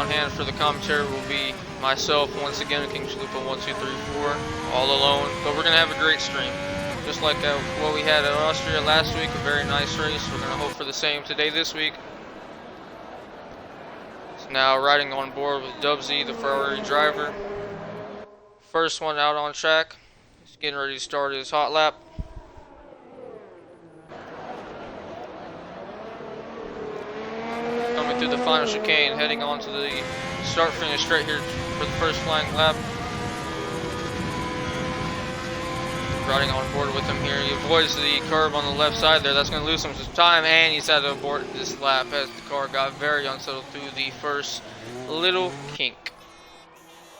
on hand for the commentary will be myself once again, King Chalupa 1234, all alone. But we're gonna have a great stream, just like what we had at Austria last week. A very nice race. We're gonna hope for the same today this week. So now riding on board with Dubsy, the Ferrari driver. First one out on track. He's getting ready to start his hot lap. Coming through the final chicane, heading on to the start-finish straight here for the first flying lap. Riding on board with him here. He avoids the curb on the left side there. That's going to lose him some time, and he's had to abort this lap as the car got very unsettled through the first little kink.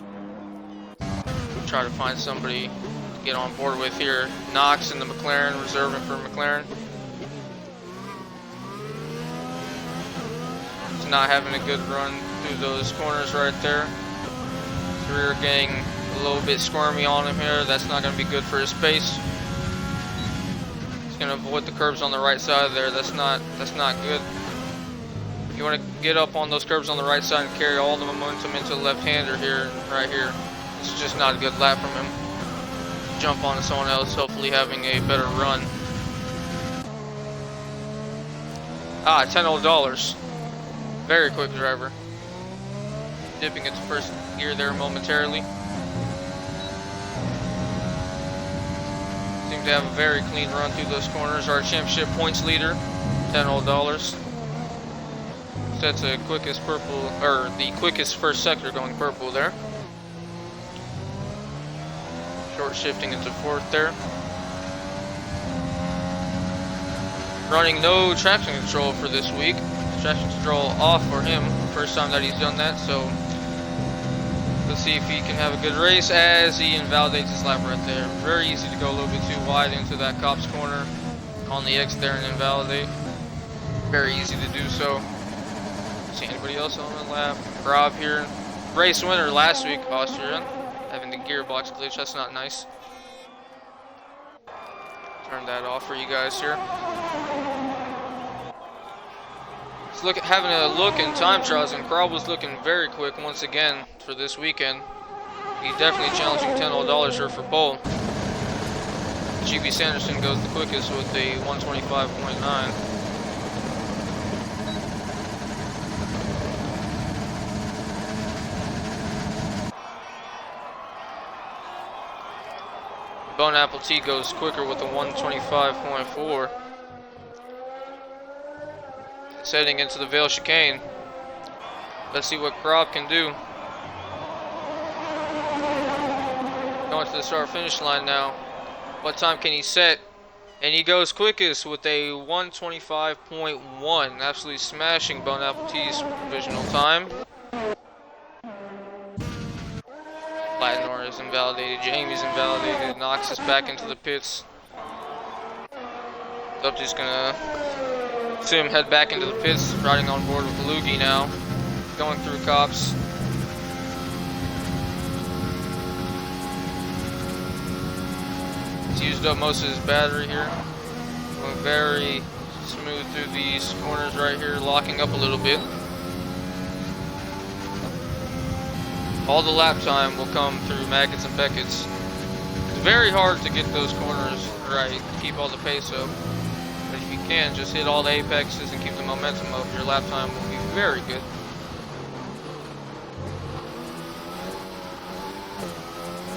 We'll try to find somebody to get on board with here. Knox in the McLaren, reserving for McLaren. He's not having a good run through those corners right there. His rear getting a little bit squirmy on him here. That's not going to be good for his pace. He's going to avoid the curbs on the right side there. That's not good. You want to get up on those curbs on the right side and carry all the momentum into the left-hander here, right here. This is just not a good lap from him. Jump onto someone else, hopefully having a better run. $10. Very quick driver. Dipping into first gear there momentarily. Seems to have a very clean run through those corners. Our championship points leader, $10. That's the quickest purple, or the quickest first sector going purple there. Short shifting into fourth there. Running no traction control for this week. Traction control off for him. First time that he's done that, so let's see if he can have a good race as he invalidates his lap right there. Very easy to go a little bit too wide into that Copse corner on the X there and invalidate. Very easy to do so. See anybody else on the lap? Rob here. Race winner last week, Austria. Having the gearbox glitch, that's not nice. Turn that off for you guys here. Let's having a look in time trials, and Krob was looking very quick once again for this weekend. He's definitely challenging $10 here for pole. GB Sanderson goes the quickest with a 125.9. Bone Apple T goes quicker with a 125.4. It's heading into the Vale chicane. Let's see what Krob can do. Going to the start-finish line now. What time can he set? And he goes quickest with a 125.1. Absolutely smashing Bone Apple T's provisional time. Latnor is invalidated. Jamie's invalidated. Knox is back into the pits. Dubsy's gonna see him head back into the pits, riding on board with Loogie now. Going through Copse. He's used up most of his battery here. Going very smooth through these corners right here, locking up a little bit. All the lap time will come through Maggots and Beckett's. It's very hard to get those corners right, keep all the pace up. But if you can, just hit all the apexes and keep the momentum up, your lap time will be very good.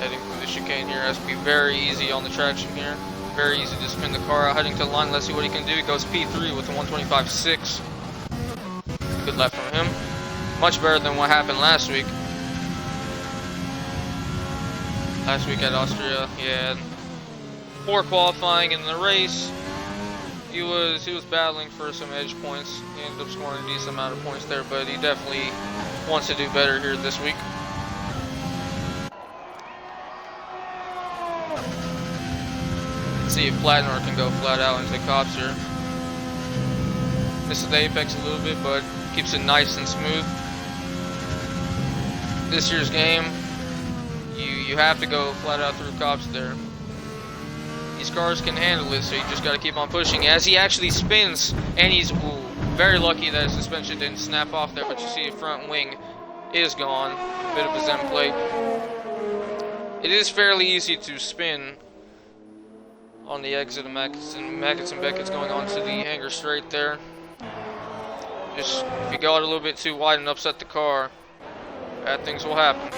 Heading through the chicane here has to be very easy on the traction here. Very easy to spin the car out. Heading to the line, let's see what he can do. He goes P3 with a 125.6. Good lap from him. Much better than what happened last week. Last week at Austria, he had poor qualifying in the race. He was battling for some edge points. He ended up scoring a decent amount of points there, but he definitely wants to do better here this week. Let's see if Latnor can go flat out into Copse here. Misses the apex a little bit, but keeps it nice and smooth. This year's game, you have to go flat out through Copse there. These cars can handle it, so you just got to keep on pushing as he actually spins, and he's very lucky that his suspension didn't snap off there, but you see a front wing is gone. A bit of his end plate. It is fairly easy to spin on the exit of Maggots and Beckett's going on to the hangar straight there. Just if you go out a little bit too wide and upset the car, bad things will happen.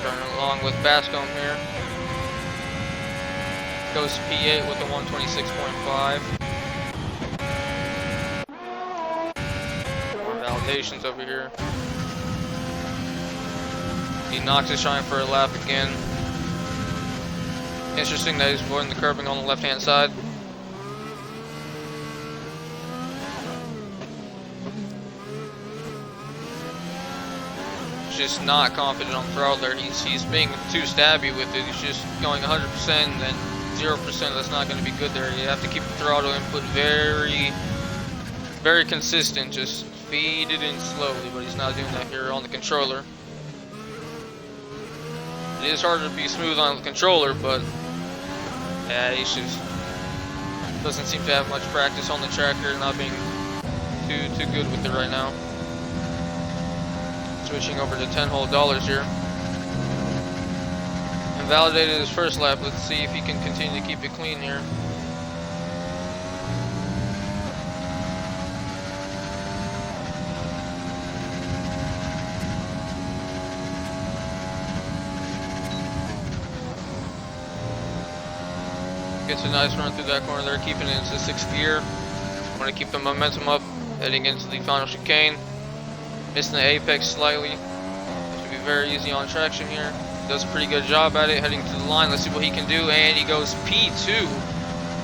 Turning along with Bascomb here. Goes to P8 with a 126.5. More validations over here. See Knox is trying for a lap again. Interesting that he's avoiding the curbing on the left-hand side. Just not confident on throttle there. He's being too stabby with it. He's just going 100% and then 0%. That's not going to be good there. You have to keep the throttle input very consistent. Just feed it in slowly, but he's not doing that here on the controller. It is harder to be smooth on the controller, but yeah, he just doesn't seem to have much practice on the track here, not being too good with it right now. Switching over to $10 here. Invalidated his first lap. Let's see if he can continue to keep it clean here. Gets a nice run through that corner there, keeping it into 6th gear. Want to keep the momentum up, heading into the final chicane. Missing the apex slightly. Should be very easy on traction here. Does a pretty good job at it, heading to the line. Let's see what he can do, and he goes P2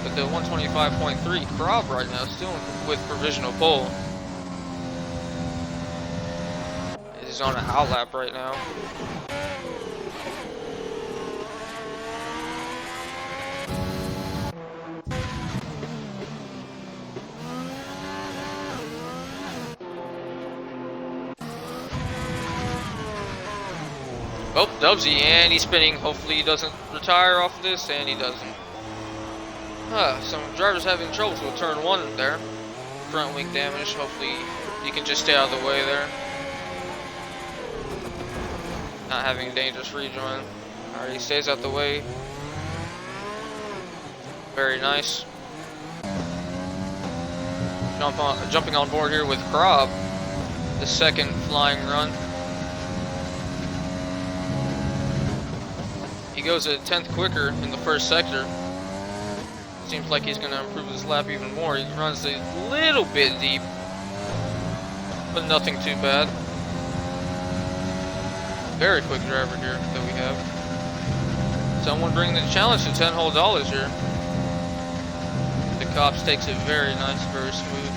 with the 125.3. Krob right now, still with provisional pole. He's on an outlap right now. Oh, Dubsy, and he's spinning. Hopefully he doesn't retire off of this, and he doesn't. Some drivers having troubles with turn 1 there. Front wing damage. Hopefully he can just stay out of the way there. Not having a dangerous rejoin. Alright, he stays out the way. Very nice. Jumping on board here with Krob. The second flying run. He goes a 10th quicker in the first sector. Seems like he's going to improve his lap even more. He runs a little bit deep, but nothing too bad. Very quick driver here that we have. Someone bringing the challenge to $10 here. The Cops takes it very nice, very smooth,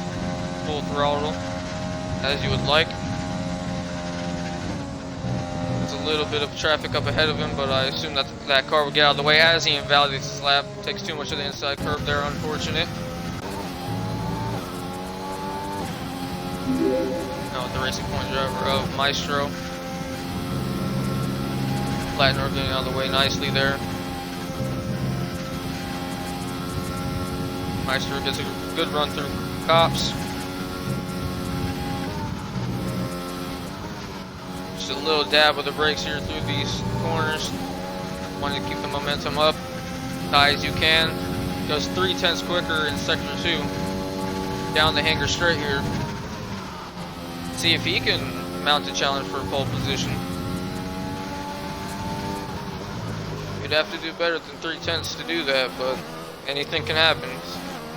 full throttle, as you would like. A little bit of traffic up ahead of him, but I assume that that car would get out of the way as he invalidates his lap. Takes too much of the inside curve there, unfortunate. Now with the Racing Point driver of Maestro. Latner getting out of the way nicely there. Maestro gets a good run through Cops. Just a little dab with the brakes here through these corners. Want to keep the momentum up high as you can. Goes 3/10 quicker in sector 2. Down the hangar straight here. See if he can mount a challenge for pole position. You'd have to do better than 3/10 to do that, but anything can happen.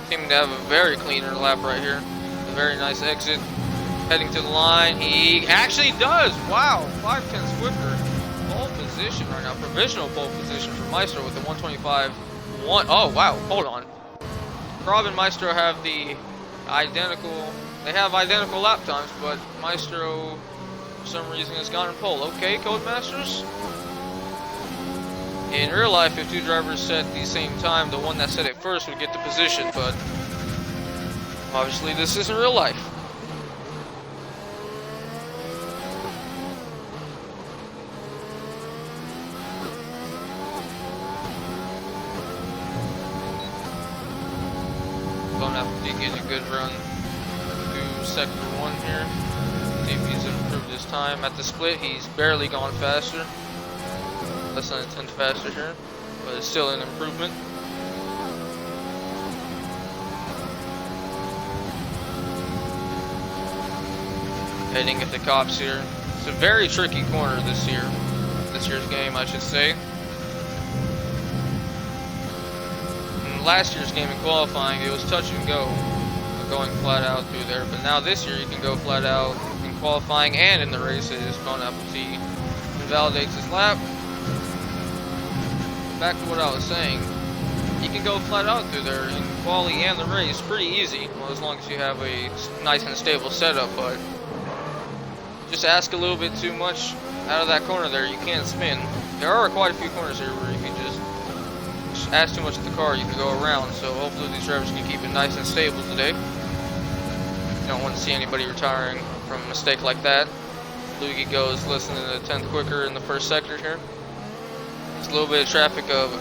Seeming to have a very cleaner lap right here. A very nice exit. Heading to the line, he actually does. Wow, 5/10 quicker. Pole position right now, provisional pole position for Maestro with the 125.1. Oh wow, hold on. Krob and Maestro have the identical. They have identical lap times, but Maestro, for some reason, has gone in pole. Okay, Codemasters. In real life, if two drivers set the same time, the one that set it first would get the position, but obviously this isn't real life. Going to have to get a good run through sector 1 here. See if he's improved his time. At the split, he's barely gone faster. Less than a tenth faster here, but it's still an improvement. Heading at the cops here. It's a very tricky corner this year's game, I should say. In last year's game in qualifying, it was touch and go, going flat out through there. But now this year, you can go flat out in qualifying and in the races. Bon Appetit invalidates his lap. Back to what I was saying. You can go flat out through there in quali and the race pretty easy, well, as long as you have a nice and stable setup. But just ask a little bit too much out of that corner there, you can't spin. There are quite a few corners here where if you just ask too much of the car, you can go around. So hopefully these drivers can keep it nice and stable today. You don't want to see anybody retiring from a mistake like that. Luigi goes less than a tenth quicker in the first sector here. There's a little bit of traffic of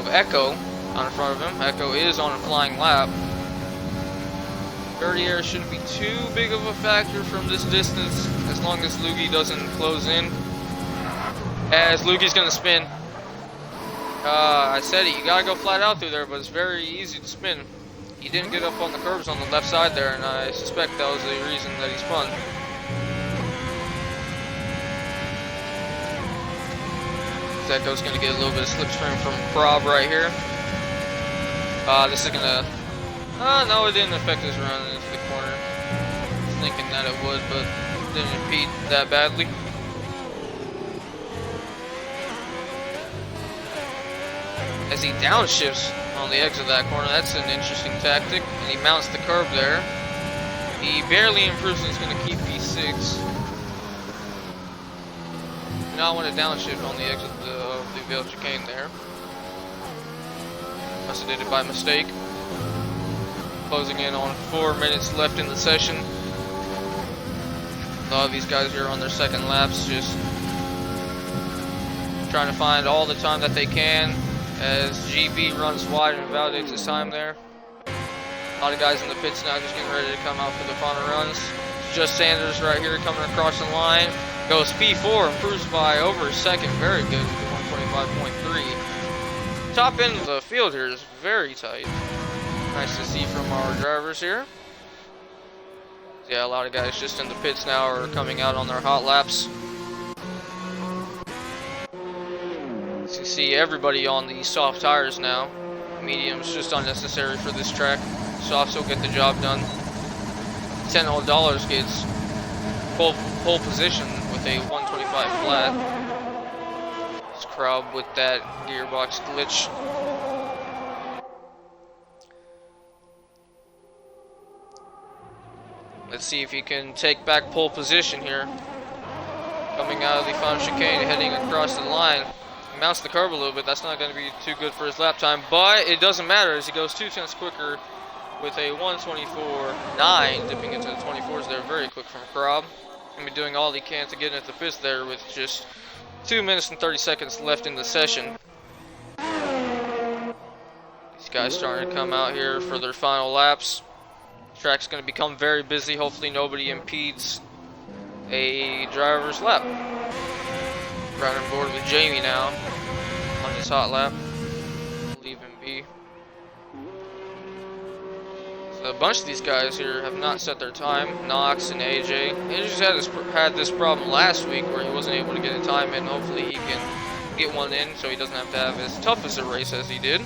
Echo on in front of him. Echo is on a flying lap. Dirty air shouldn't be too big of a factor from this distance, as long as Luigi doesn't close in. As Luigi's gonna spin. I said it, you gotta go flat out through there, but it's very easy to spin. He didn't get up on the curbs on the left side there, and I suspect that was the reason that he spun. Echo's gonna get a little bit of slipstream from Prob right here. This is gonna. No, it didn't affect his run into the corner. I was thinking that it would, but it didn't impede that badly. As he downshifts on the exit of that corner, that's an interesting tactic. And he mounts the curb there. He barely improves and he's going to keep P6. Do not want to downshift on the exit of the Vale chicane there. Must have did it by mistake. Closing in on 4 minutes left in the session. A lot of these guys here on their second laps, just trying to find all the time that they can as GB runs wide and validates his time there. A lot of guys in the pits now just getting ready to come out for the final runs. Just Sanders right here coming across the line. Goes P4, improves by over a second. Very good with 125.3. Top end of the field here is very tight. Nice to see from our drivers here. Yeah, a lot of guys just in the pits now are coming out on their hot laps. As you see, everybody on the soft tires now. Medium's just unnecessary for this track. Softs will get the job done. $10 gets pole position with a 125 flat. This crowd with that gearbox glitch. Let's see if he can take back pole position here. Coming out of the final chicane, heading across the line. He mounts the curb a little bit. That's not going to be too good for his lap time, but it doesn't matter as he goes 2 tenths quicker with a 124.9, dipping into the 24s there. Very quick from Krob. Going to be doing all he can to get into the pits there with just 2 minutes and 30 seconds left in the session. These guys starting to come out here for their final laps. Track's going to become very busy. Hopefully nobody impedes a driver's lap. Right on board with Jamie now on his hot lap. Leave him be. So a bunch of these guys here have not set their time. Knox and AJ. AJ just had this problem last week where he wasn't able to get a time in. Hopefully he can get one in so he doesn't have to have as tough as a race as he did.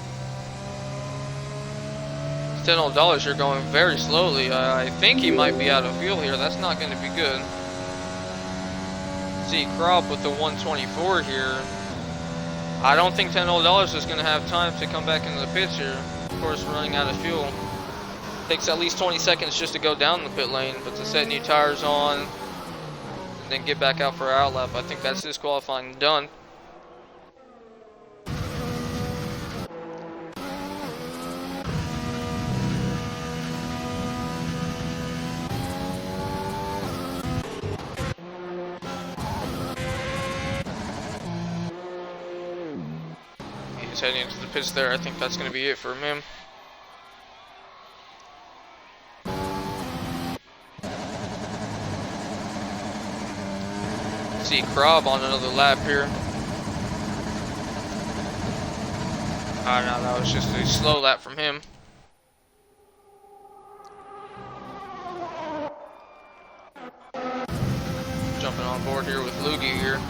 $10 here going very slowly. I think he might be out of fuel here. That's not going to be good. See, Krob with the 124 here. I don't think $10 is going to have time to come back into the pits here. Of course, running out of fuel. Takes at least 20 seconds just to go down the pit lane, but to set new tires on and then get back out for our out lap, I think that's his qualifying done. Heading into the pits there. I think that's going to be it for him. see Krob on another lap here. Oh no, that was just a slow lap from him. Jumping on board here with Loogie here.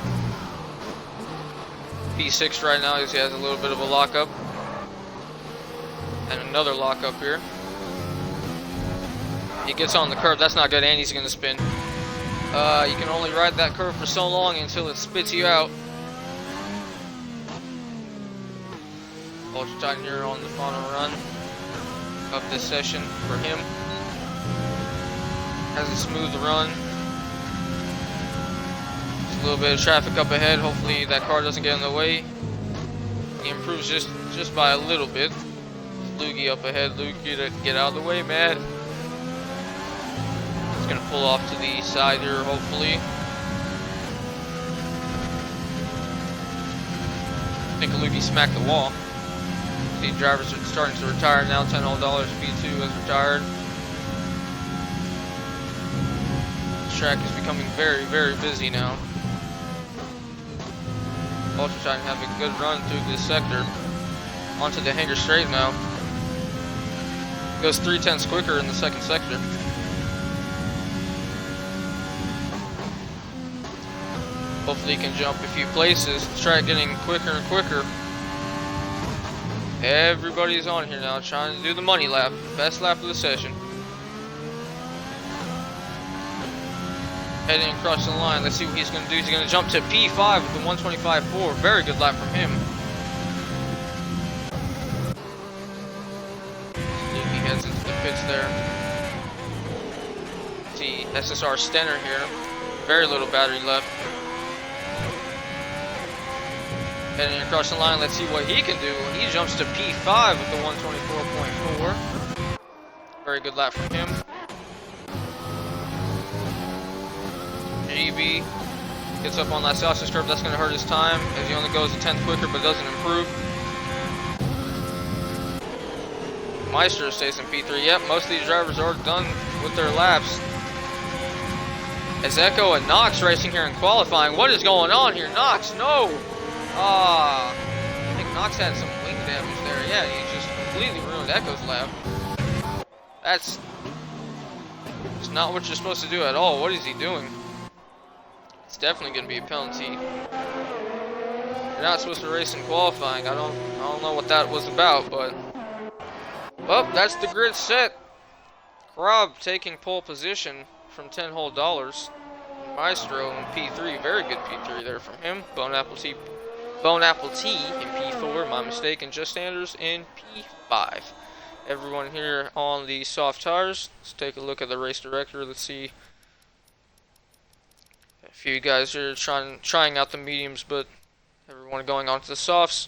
P6 right now, he has a little bit of a lockup. And another lockup here. He gets on the curve, that's not good, and he's gonna spin. You can only ride that curve for so long until it spits you out. Ultra Titan here on the final run of this session for him. Has a smooth run. Just a little bit of traffic up ahead. Hopefully that car doesn't get in the way. He improves just by a little bit. Loogie up ahead. Loogie, get out of the way, man. He's gonna pull off to the side here, hopefully. I think Loogie smacked the wall. The drivers are starting to retire now. $10 P2 has retired. This track is becoming very, very busy now. Ultra Titan having a good run through this sector. Onto the Hanger Straight now. Goes 3/10 quicker in the second sector. Hopefully he can jump a few places. This track getting quicker and quicker. Everybody's on here now trying to do the money lap. Best lap of the session. Heading across the line. Let's see what he's going to do. He's going to jump to P5 with the 125.4. Very good lap from him. He heads into the pits there. See SSR Stenner here. Very little battery left. Heading across the line, let's see what he can do. He jumps to P5 with the 124.4. Very good lap from him. GB gets up on that sausage curve. That's going to hurt his time as he only goes a 10th quicker but doesn't improve. Meister stays in P3. Yep, most of these drivers are done with their laps. As Echo and Knox racing here in qualifying. What is going on here? Knox, no! I think Knox had some wing damage there. Yeah, he just completely ruined Echo's lap. That's not what you're supposed to do at all. What is he doing? It's definitely going to be a penalty. You're not supposed to race in qualifying. I don't know what that was about, but well, that's the grid set. Krob taking pole position from $10 whole. Maestro in P3, very good P3 there from him. Bone Apple T in P4, my mistake, and Just Sanders in P5. Everyone here on the soft tires. Let's take a look at the race director. Let's see. A few guys are trying out the mediums, but everyone going on to the softs.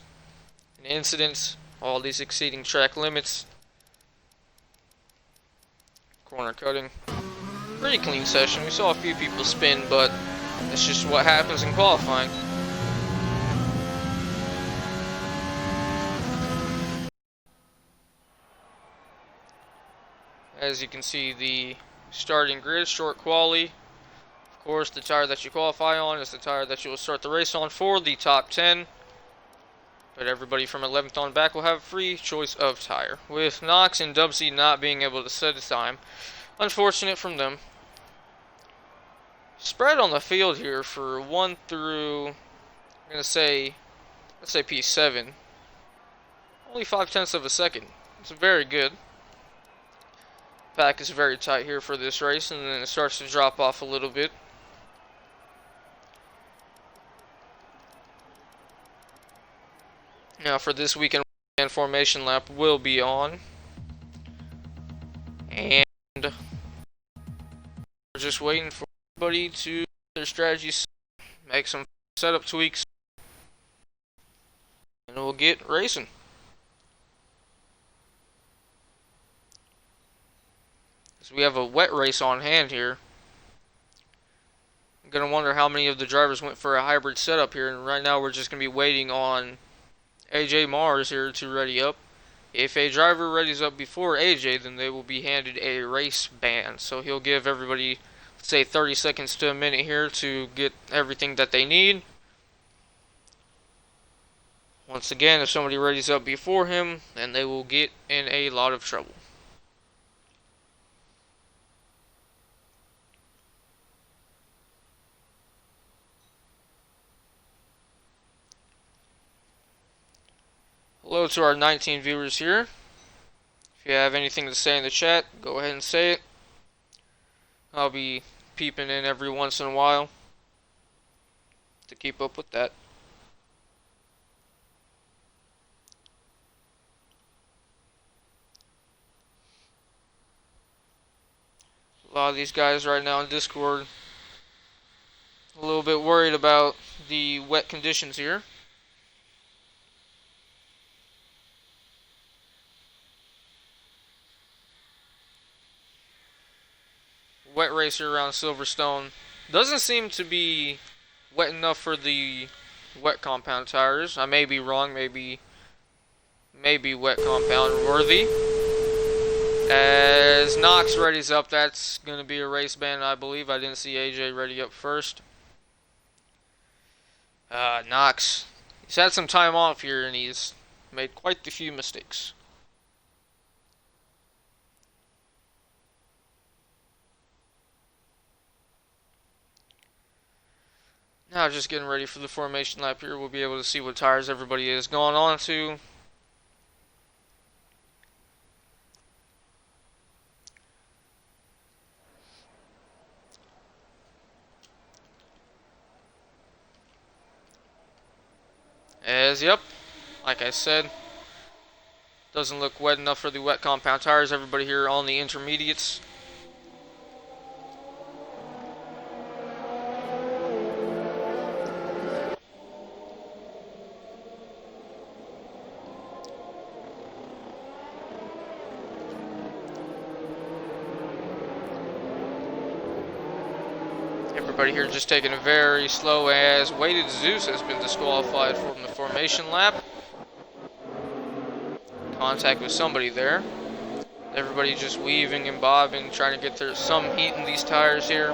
And incidents, all these exceeding track limits. Corner cutting. Pretty clean session. We saw a few people spin, but that's just what happens in qualifying. As you can see, the starting grid, short quali. Of course, the tire that you qualify on is the tire that you will start the race on for the top 10. But everybody from 11th on back will have a free choice of tire. With Knox and Dubsy not being able to set a time. Unfortunate from them. Spread on the field here for 1 through, I'm going to say, let's say P7. Only 0.5 of a second. It's very good. Pack is very tight here for this race, and then it starts to drop off a little bit. Now for this weekend, formation lap will be on. And we're just waiting for everybody to their strategies, make some setup tweaks, and we'll get racing. So we have a wet race on hand here. I'm gonna wonder how many of the drivers went for a hybrid setup here, and right now we're just gonna be waiting on AJ Mars here to ready up. If a driver readies up before AJ, then they will be handed a race ban. So he'll give everybody say 30 seconds to a minute here to get everything that they need. Once again, if somebody readies up before him, then they will get in a lot of trouble. Hello to our 19 viewers here. If you have anything to say in the chat, go ahead and say it. I'll be peeping in every once in a while to keep up with that. A lot of these guys right now in Discord a little bit worried about the wet conditions here. Wet racer around Silverstone doesn't seem to be wet enough for the wet compound tires. I may be wrong, maybe wet compound worthy. As Knox readies up, that's going to be a race ban, I believe. I didn't see AJ ready up first. Knox, he's had some time off here and he's made quite a few mistakes. Now just getting ready for the formation lap here. We'll be able to see what tires everybody is going on to. Yep, like I said, doesn't look wet enough for the wet compound tires. Everybody here on the intermediates. Everybody here just taking it very slow as Weighted Zeus has been disqualified from the formation lap. Contact with somebody there. Everybody just weaving and bobbing, trying to get some heat in these tires here.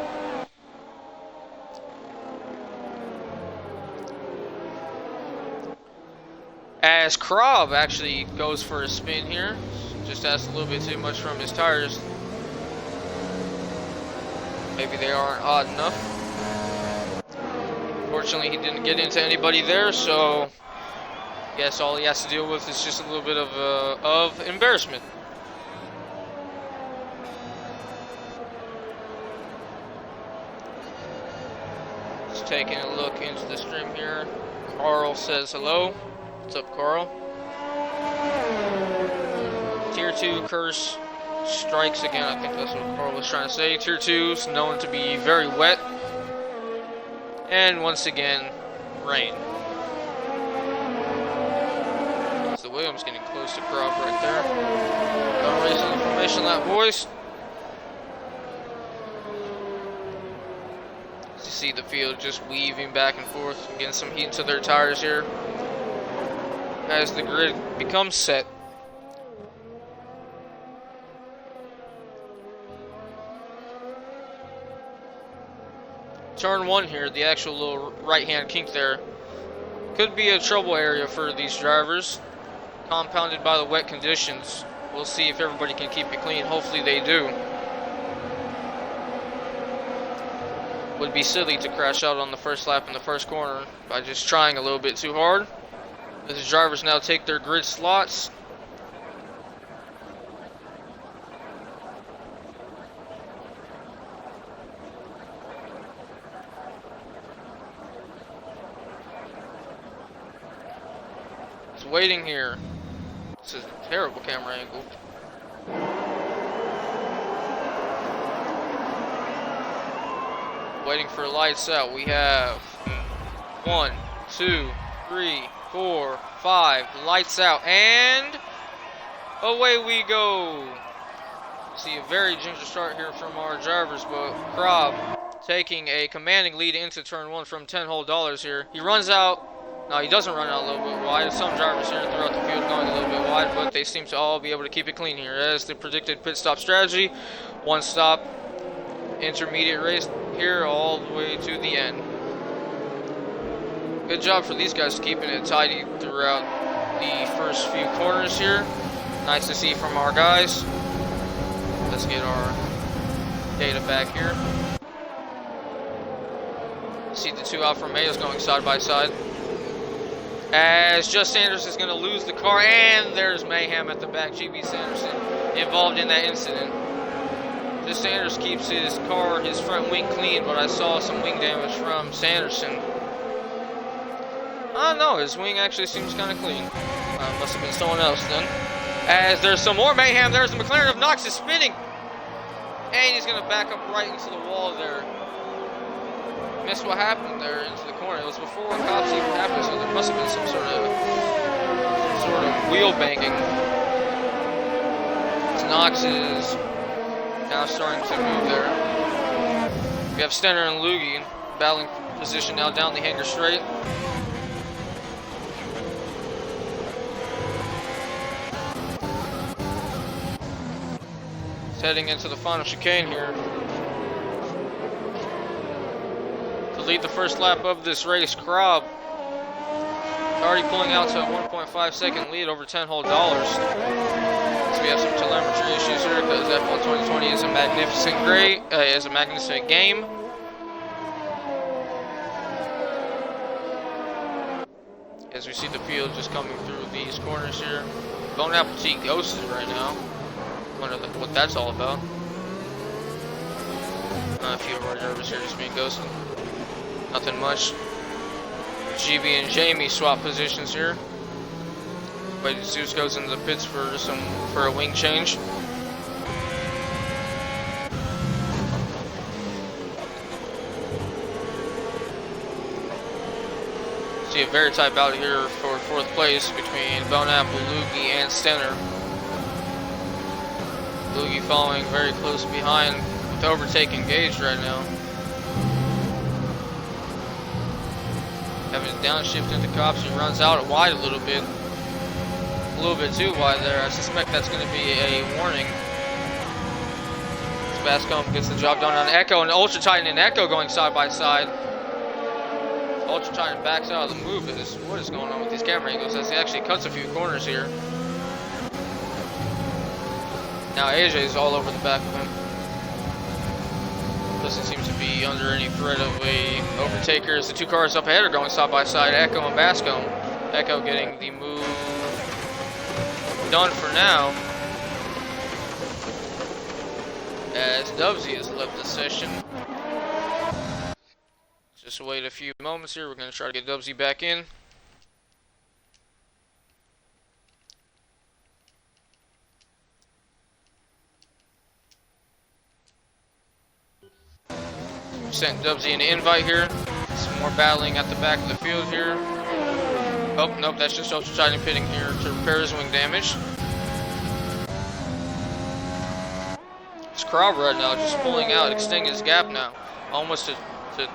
As Krob actually goes for a spin here. Just asked a little bit too much from his tires. Maybe they aren't hot enough. Fortunately, he didn't get into anybody there, so I guess all he has to deal with is just a little bit of embarrassment. Just taking a look into the stream here. Carl says hello. What's up, Carl? Tier 2 curse strikes again. I think that's what Carl was trying to say. Tier 2 is known to be very wet. And once again, rain. So Williams getting close to Krob right there. Going racing the formation lap, boys. As you see the field just weaving back and forth, getting some heat to their tires here as the grid becomes set. Turn 1 here, the actual little right-hand kink there, could be a trouble area for these drivers, compounded by the wet conditions. We'll see if everybody can keep it clean. Hopefully they do. Would be silly to crash out on the first lap in the first corner by just trying a little bit too hard. As the drivers now take their grid slots. Waiting here. This is a terrible camera angle. Waiting for lights out. We have 1, 2, 3, 4, 5. Lights out. And away we go. See a very ginger start here from our drivers, but Krob taking a commanding lead into turn 1 from $10 here. He runs out. No, he doesn't run out a little bit wide. Some drivers here throughout the field going a little bit wide, but they seem to all be able to keep it clean here. As the predicted pit stop strategy, one stop, intermediate race here all the way to the end. Good job for these guys keeping it tidy throughout the first few corners here. Nice to see from our guys. Let's get our data back here. See the two Alfa Romeos going side by side. As Just Sanders is going to lose the car, and there's mayhem at the back. GB Sanderson involved in that incident. Just Sanders keeps his car, his front wing clean, but I saw some wing damage from Sanderson. I don't know, his wing actually seems kind of clean. Must have been someone else then. As there's some more mayhem, there's the McLaren of Knox is spinning. And he's going to back up right into the wall there. Missed what happened there into the corner. It was before cops even happened, so there must have been some sort of wheel banking. Knox is now starting to move there. We have Stenner and Lugi battling position now down the Hanger straight. It's heading into the final chicane here. To lead the first lap of this race, Krob already pulling out to a 1.5 second lead over $10 whole. So we have some telemetry issues here because F1 2020 is a magnificent game. As we see the field just coming through these corners here. Bon Appetit ghosted right now. Wonder what that's all about. I feel really nervous here just being ghosted. Nothing much. GB and Jamie swap positions here. But Zeus goes into the pits for a wing change. See a very tight battle here for fourth place between Bon Apple, Lugi, and Stenner. Lugi following very close behind with overtake engaged right now. Having a downshift into cops, he runs out wide a little bit too wide there. I suspect that's going to be a warning. Bascom gets the job done on Echo, and Ultra Titan and Echo going side by side. Ultra Titan backs out of the move. What is going on with these camera angles as he actually cuts a few corners here. Now AJ is all over the back of him. Doesn't seem to be under any threat of a overtaker as the two cars up ahead are going side by side, Echo and Bascom. Echo getting the move done for now. As Dubsy has left the session. Just wait a few moments here. We're going to try to get Dubsy back in. Sent Dubsy an invite here. Some more battling at the back of the field here. Oh, nope, that's just Ultra Titan pitting here to repair his wing damage. It's Krob right now just pulling out, extending his gap now. Almost to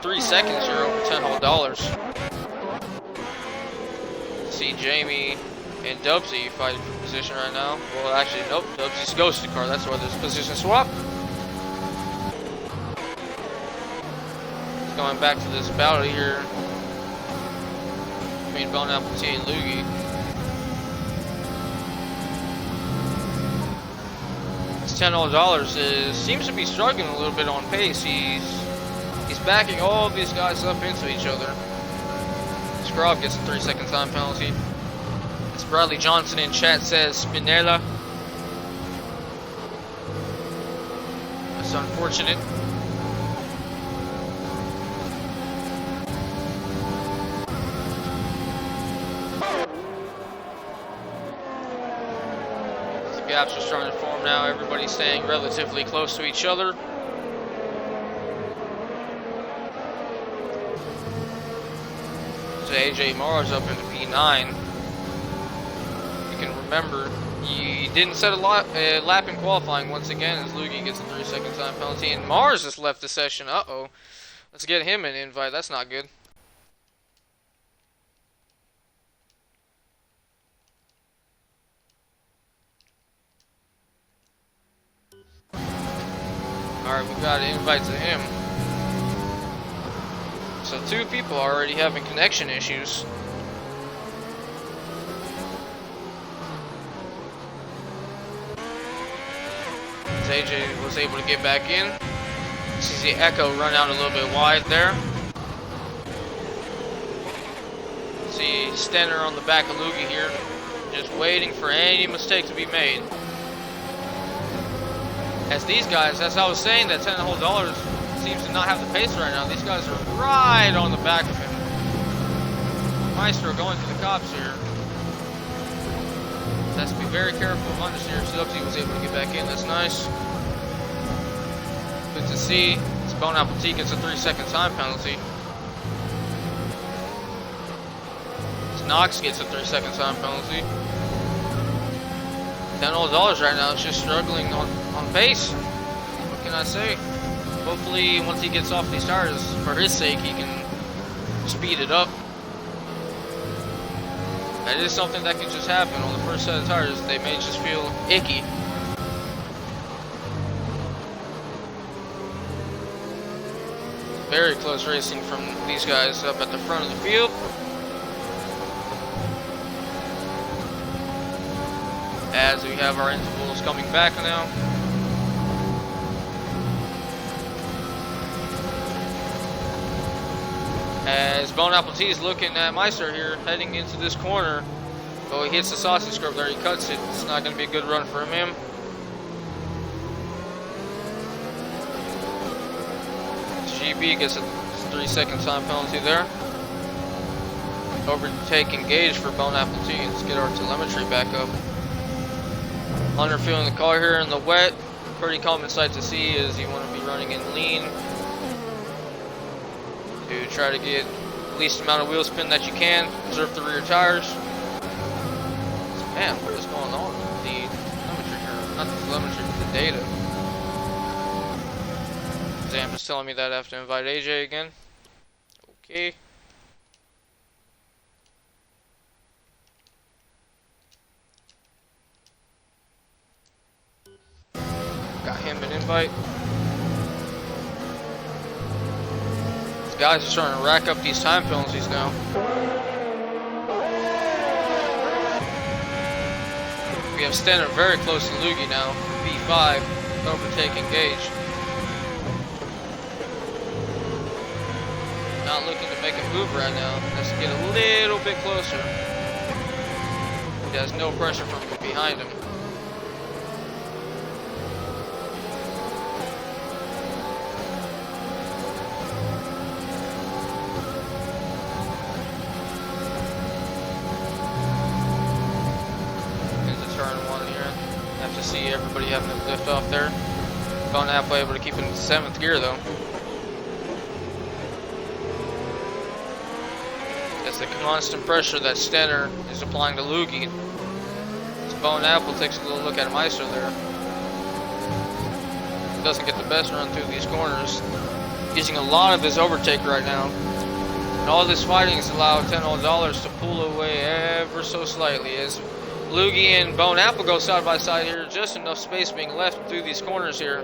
3 seconds here over $10 whole. See Jamie and Dubsy fighting for position right now. Well, actually, nope, Dubsy's ghosted car. That's why there's a position swap. Going back to this battle here between Bon Appetit and Lugi. This $10 seems to be struggling a little bit on pace. He's backing all of these guys up into each other. Scrub gets a 3-second time penalty. As Bradley Johnson in chat says, Spinella. That's unfortunate. Gaps are starting to form now. Everybody's staying relatively close to each other. So AJ Mars up into P9. You can remember he didn't set a lap in qualifying once again as Lugi gets a 3-second time penalty, and Mars has left the session. Uh-oh. Let's get him an invite. That's not good. Alright, Alright, we got an invite to him. So 2 people are already having connection issues. AJ was able to get back in. Sees the Echo run out a little bit wide there. See Stenner on the back of Loogie here, just waiting for any mistake to be made. As these guys, as I was saying, that $10 whole seems to not have the pace right now. These guys are right on the back of him. Maestro going to the cops here. Has to be very careful of understeer. Subsy was able to get back in. That's nice. Good to see. This Bone Apple T gets a 3-second time penalty. This Knox gets a 3-second time penalty. $10 right now. It's just struggling on pace. What can I say? Hopefully, once he gets off these tires, for his sake, he can speed it up. That is something that can just happen on the first set of tires. They may just feel icky. Very close racing from these guys up at the front of the field. As we have our intervals coming back now. As Bone Apple T is looking at Meister here, heading into this corner. Oh, he hits the sausage curve there, he cuts it. It's not going to be a good run for him. GB gets a 3-second time penalty there. Overtake engaged for Bone Apple T. Let's get our telemetry back up. Hunter feeling the car here in the wet. Pretty common sight to see is you want to be running in lean. To try to get the least amount of wheel spin that you can, preserve the rear tires. So, man, what is going on with the telemetry here? Not the telemetry, but the data. Zam is telling me that I have to invite AJ again. Okay. Got him an invite. Guys are starting to rack up these time penalties now. We have Stenner very close to Loogie now for P5. Overtake engaged. Not looking to make a move right now. Has to get a little bit closer. He has no pressure from behind him. See everybody having a lift off there. Bone Apple able to keep it in 7th gear though. That's the constant pressure that Stenner is applying to Loogie. As Bone Apple takes a little look at Meister there. Doesn't get the best run through these corners. Using a lot of his overtake right now. And all this fighting has allowed $10 to pull away ever so slightly as Loogie and Bone Apple go side by side here. Just enough space being left through these corners here.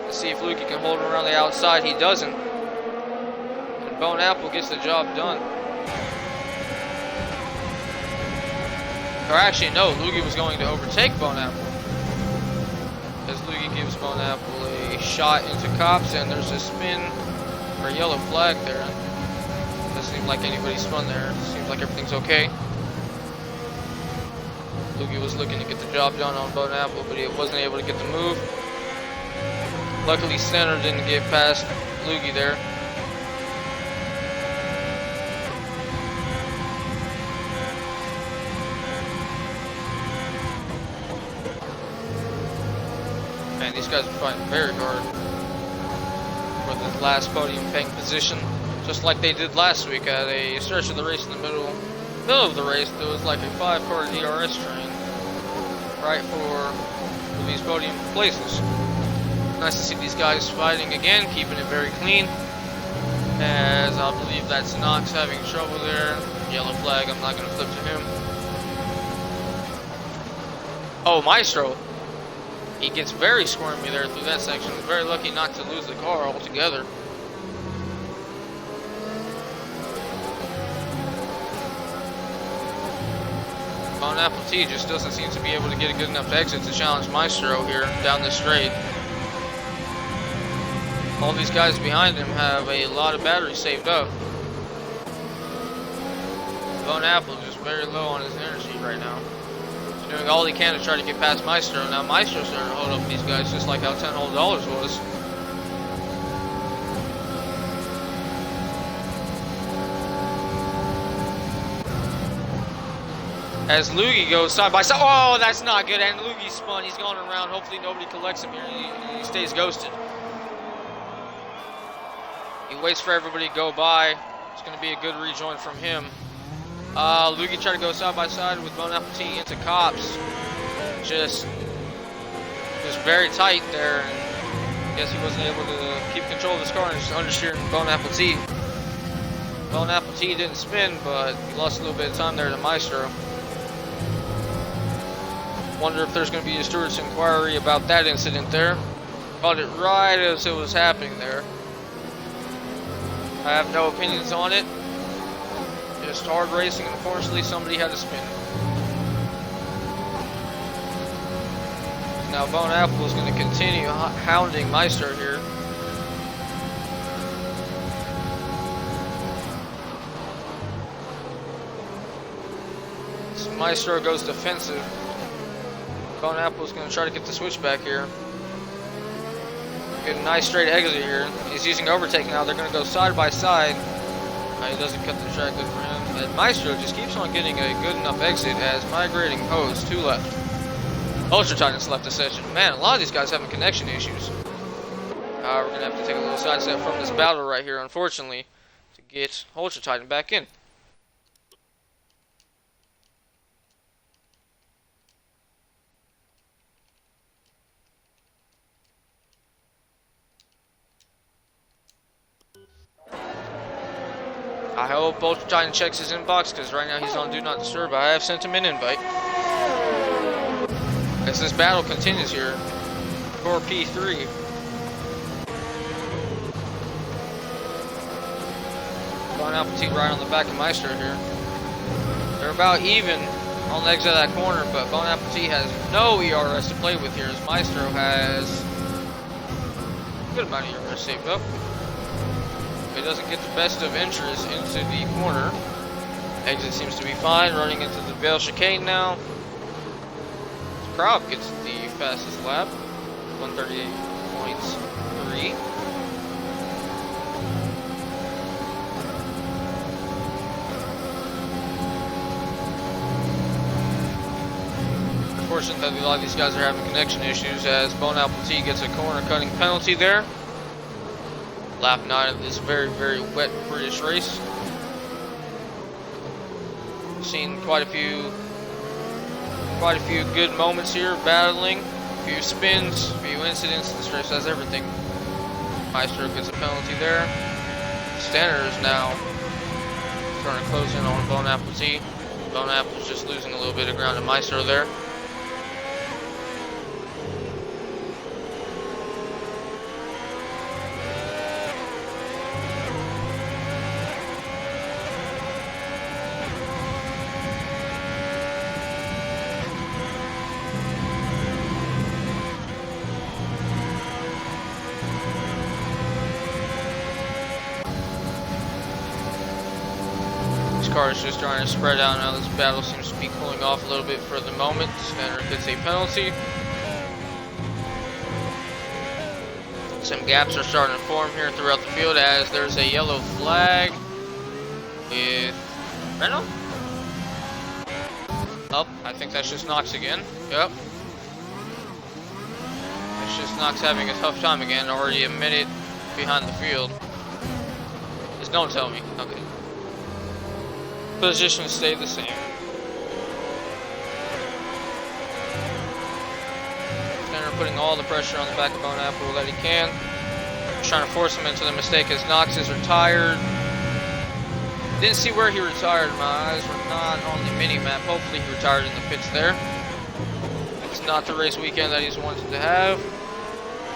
Let's see if Loogie can hold him around the outside. He doesn't. And Bone Apple gets the job done. Or actually, no, Loogie was going to overtake Bone Apple. As Loogie gives Bone Apple a shot into cops, and there's a spin or a yellow flag there. Doesn't seem like anybody spun there. Seems like everything's okay. Loogie was looking to get the job done on Bone Apple, but he wasn't able to get the move. Luckily, Stenner didn't get past Loogie there. Man, these guys are fighting very hard for the last podium paying position, just like they did last week at a stretch of the race in the middle of the race. There was like a 5-car DRS train right for these podium places. Nice to see these guys fighting again, keeping it very clean. As I believe that's Knox having trouble there. Yellow flag, I'm not going to flip to him. Oh, Maestro. He gets very squirmy there through that section. Very lucky not to lose the car altogether. Bon Apple T just doesn't seem to be able to get a good enough exit to challenge Maestro here down the straight. All these guys behind him have a lot of batteries saved up. Bon Apple just very low on his energy right now. He's doing all he can to try to get past Maestro. Now Maestro's starting to hold up these guys just like how $10 was. As Loogie goes side by side. Oh, that's not good. And Loogie spun. He's going around. Hopefully nobody collects him here. He stays ghosted. He waits for everybody to go by. It's going to be a good rejoin from him. Loogie tried to go side by side with Bon Apple T into Cops. Just very tight there. And I guess he wasn't able to keep control of his car and just understeering Bon Apple T. Bon Apple T didn't spin, but he lost a little bit of time there to Maestro. Wonder if there's going to be a steward's inquiry about that incident there. Caught it right as it was happening there. I have no opinions on it. Just hard racing, and unfortunately somebody had to spin. Now Bon Apple is going to continue hounding Maestro here. So Maestro goes defensive. Bon Apple is going to try to get the switchback here. Get a nice straight exit here. He's using overtake now. They're going to go side by side. He doesn't cut the track, good for him. And Maestro just keeps on getting a good enough exit as Migrating Hose, 2 left. Ultra Titans left the session. Man, a lot of these guys having connection issues. We're going to have to take a little side step from this battle right here, unfortunately, to get Ultra Titan back in. I hope Ultra Titan checks his inbox, because right now he's on Do Not Disturb. I have sent him an invite. As this battle continues here for P3. Bon Apple T right on the back of Maestro here. They're about even on the exit of that corner, but Bon Apple T has no ERS to play with here, as Maestro has a good amount of ERS saved up. He doesn't get the best of interest into the corner. Exit seems to be fine. Running into the Bell Chicane now. Crowd gets the fastest lap. 138.3. Unfortunately, a lot of these guys are having connection issues as Bon Apple T gets a corner cutting penalty there. Lap 9 of this very, very wet British race. Seen quite a few good moments here, battling, a few spins, a few incidents. This race has everything. Maestro gets a penalty there. Stanner is now starting to close in on Bon Apple T. Bon Apple's just losing a little bit of ground to Maestro there. Car is just trying to spread out now. This battle seems to be cooling off a little bit for the moment. Stanner gets a penalty. Some gaps are starting to form here throughout the field as there's a yellow flag with Renault. Oh, I think that's just Knox again. Yep. That's just Knox having a tough time again. Already a minute behind the field. Just don't tell me. Okay. Position stayed the same. Stanner putting all the pressure on the back of Bon Apple that he can. Trying to force him into the mistake as Knox is retired. Didn't see where he retired. My eyes were not on the mini map. Hopefully he retired in the pits there. It's not the race weekend that he's wanted to have.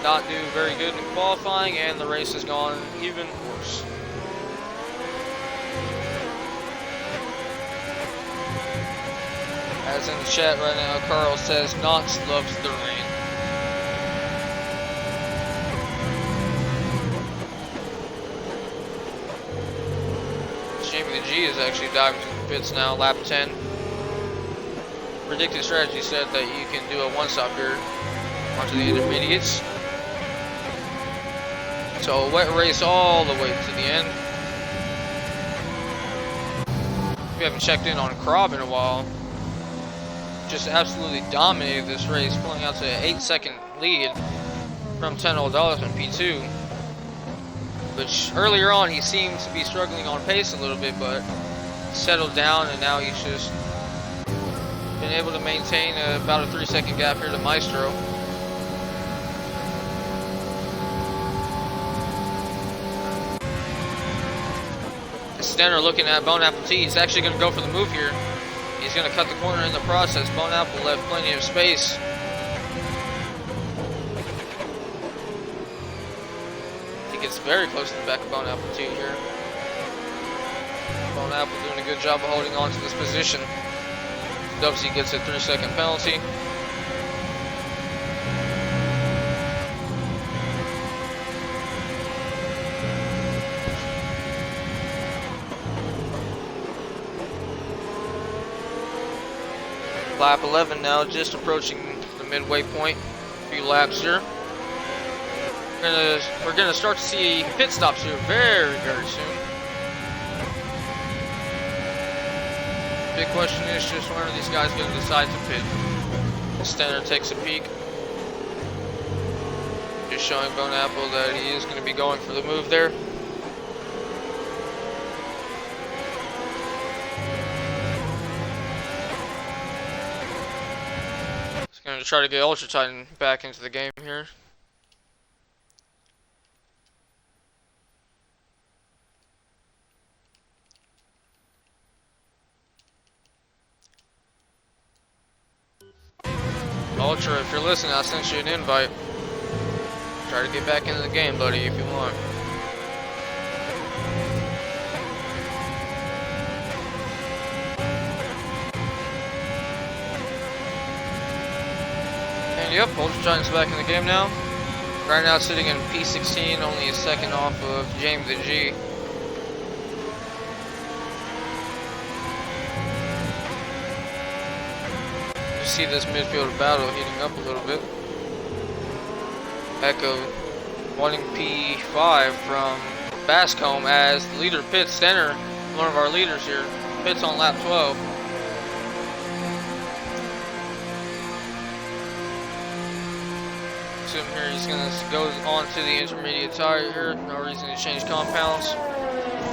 Not do very good in qualifying, and the race has gone even worse. As in the chat right now, Carl says Knox loves the rain. Jamie the G is actually diving to the pits now, lap 10. Predictive Strategy said that you can do a one-stop here onto the intermediates. So a wet race all the way to the end. We haven't checked in on Krob in a while. Just absolutely dominated this race, pulling out to an 8-second lead from $10 in P2. Which earlier on he seemed to be struggling on pace a little bit, but settled down, and now he's just been able to maintain about a 3-second gap here to Maestro. Stenner looking at Bone Apple T. He's actually going to go for the move here. He's going to cut the corner in the process. Bone Apple left plenty of space. He gets very close to the back of Bone Apple T here. Bone Apple doing a good job of holding on to this position. Dubsy gets a 3-second penalty. Lap 11 now, just approaching the midway point. A few laps here. We're gonna start to see pit stops here very, very soon. Big question is just when are these guys gonna decide to pit? Stenner takes a peek. Just showing Bone Apple that he is gonna be going for the move there. Gonna try to get Ultra Titan back into the game here. Ultra, if you're listening, I sent you an invite. Try to get back into the game, buddy, if you want. Yep, Ultra Titan's back in the game now. Right now sitting in P16, only a second off of James the G. You see this midfield battle heating up a little bit. Echo wanting P5 from Bascombe as the leader pits. Stenner, one of our leaders here, pits on lap 12. Here he's gonna go on to the intermediate tire here. No reason to change compounds.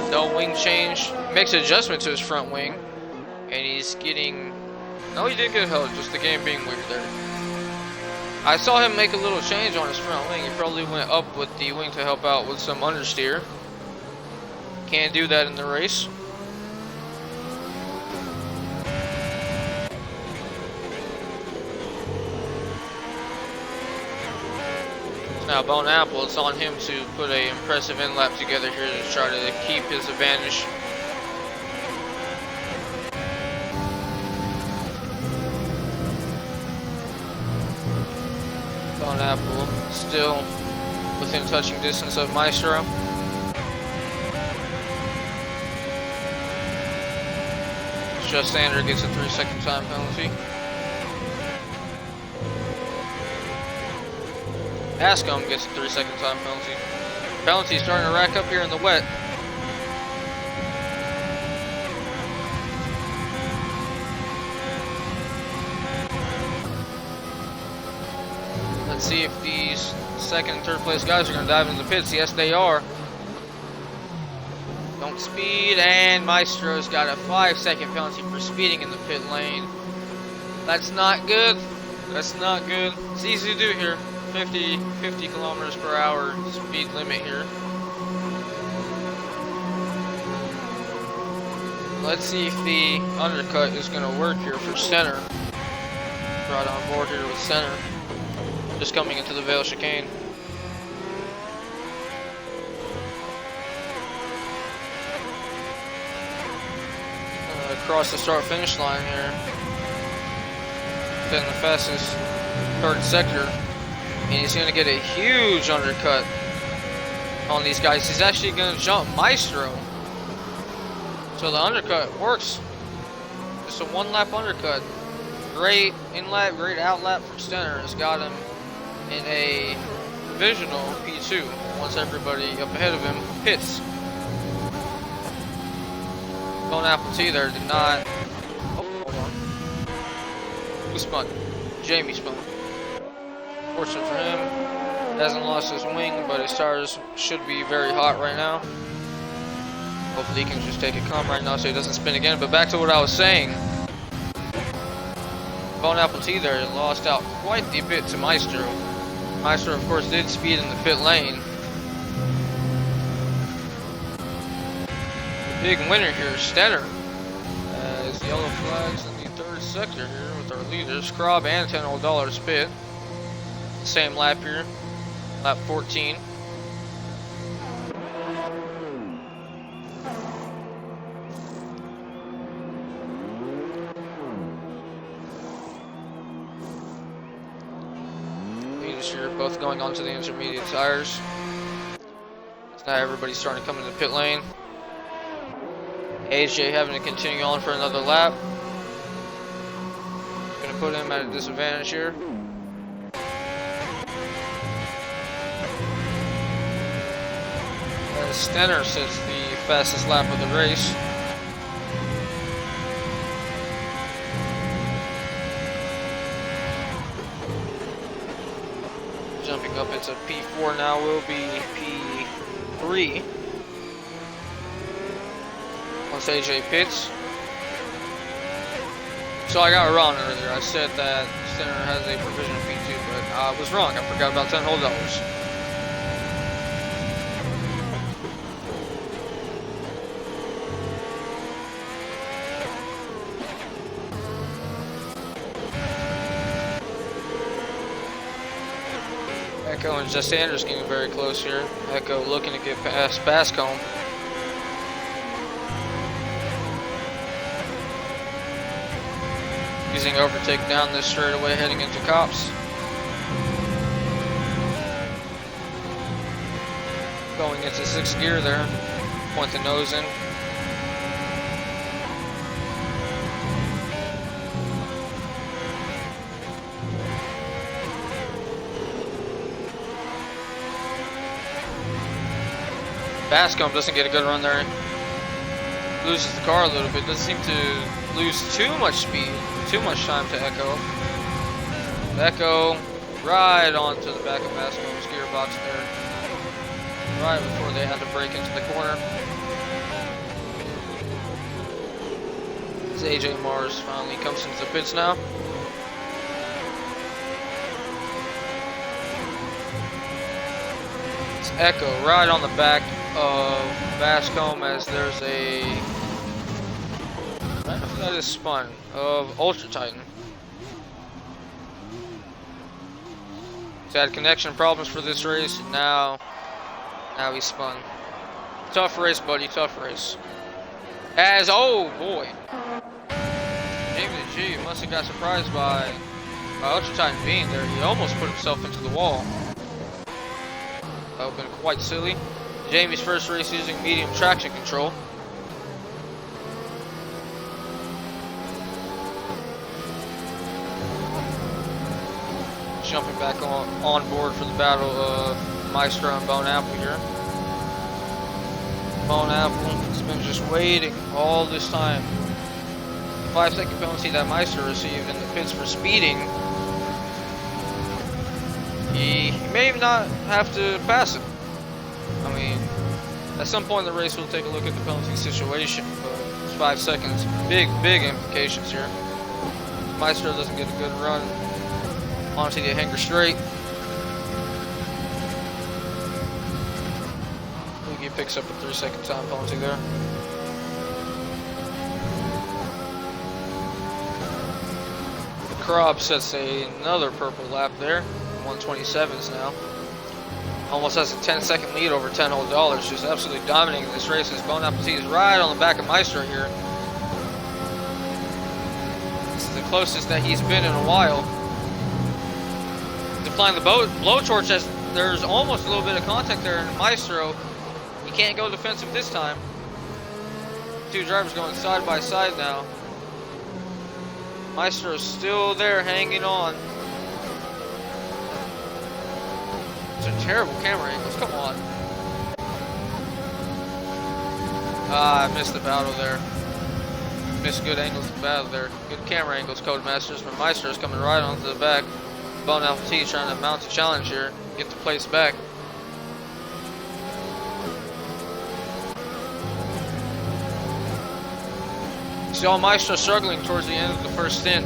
No wing change. Makes an adjustment to his front wing, and he's getting. No, he didn't get held. Just the game being weird there. I saw him make a little change on his front wing. He probably went up with the wing to help out with some understeer. Can't do that in the race. Now Bone Apple, it's on him to put an impressive in-lap together here to try to keep his advantage. Bone Apple still within touching distance of Maestro. Just Sander gets a 3-second time penalty. Bascombe gets a 3-second time penalty. Penalty starting to rack up here in the wet. Let's see if these second and third place guys are going to dive into the pits. Yes, they are. Don't speed, and Maestro's got a 5-second penalty for speeding in the pit lane. That's not good. That's not good. It's easy to do here. 50 kilometers per hour speed limit here. Let's see if the undercut is going to work here for Stenner. right on board here with Center. Just coming into the Vale chicane. Across the start-finish line here. Getting the fastest third sector. And he's going to get a huge undercut on these guys. He's actually going to jump Maestro. So the undercut works. Just a one-lap undercut. Great in-lap, great out-lap from Stenner has got him in a provisional P2 once everybody up ahead of him hits. Bone Apple T there did not. Oh, hold on. Who spun? Jamie spun. Fortunate for him. Hasn't lost his wing, but his tires should be very hot right now. Hopefully he can just take it calm right now so he doesn't spin again. But back to what I was saying. Bone Apple T there lost out quite a bit to Maestro. Maestro, of course, did speed in the pit lane. The big winner here is Stenner. As yellow flags in the third sector here with our leaders, Krob and $10 pit. Same lap here, lap 14. Leaders here both going onto the intermediate tires. So now everybody's starting to come into the pit lane. AJ having to continue on for another lap. Gonna put him at a disadvantage here. Stenner sets the fastest lap of the race. Jumping up into P4 now will be P3. Once AJ pits. So I got wrong earlier. I said that Stenner has a provisional P2, but I was wrong. I forgot about $10 whole. Echo and Jess Sanders getting very close here. Echo looking to get past Bascombe. Using overtake down this straightaway heading into Cops. Going into sixth gear there. Point the nose in. Bascombe doesn't get a good run there. Loses the car a little bit. Doesn't seem to lose too much speed, too much time to Echo. Echo right onto the back of Bascombe's gearbox there. Right before they had to break into the corner. As AJ Mars finally comes into the pits now. It's Echo right on the back of Bascombe as there's a, I don't know if that is spun, of Ultra Titan. He's had connection problems for this race, and now he's spun. Tough race, buddy, tough race. As, oh boy, Jamie G must have got surprised by Ultra Titan being there. He almost put himself into the wall. That would have been quite silly. Jamie's first race using medium traction control. Jumping back on board for the battle of Maestro and Bone Apple here. Bone Apple has been just waiting all this time. 5-second penalty that Maestro received in the pits for speeding. He may not have to pass it. I mean, at some point in the race we'll take a look at the penalty situation, but it's 5 seconds. Big implications here. Maestro doesn't get a good run onto the hanger straight. Luigi picks up a 3-second time penalty there. Krob sets another purple lap there. 127s now. Almost has a 10-second lead over $10 whole. Just absolutely dominating this race as Bon Appetit is right on the back of Maestro here. This is the closest that he's been in a while. Applying the blowtorch as there's almost a little bit of contact there, and Maestro, he can't go defensive this time. Two drivers going side by side now. Maestro's still there hanging on. These are terrible camera angles, come on. Ah, I missed the battle there. Missed good angles of the battle there. Good camera angles, Codemasters, but Maestro's coming right onto the back. Bon Appetit trying to mount a challenge here, get the place back. Saw Maestro struggling towards the end of the first stint.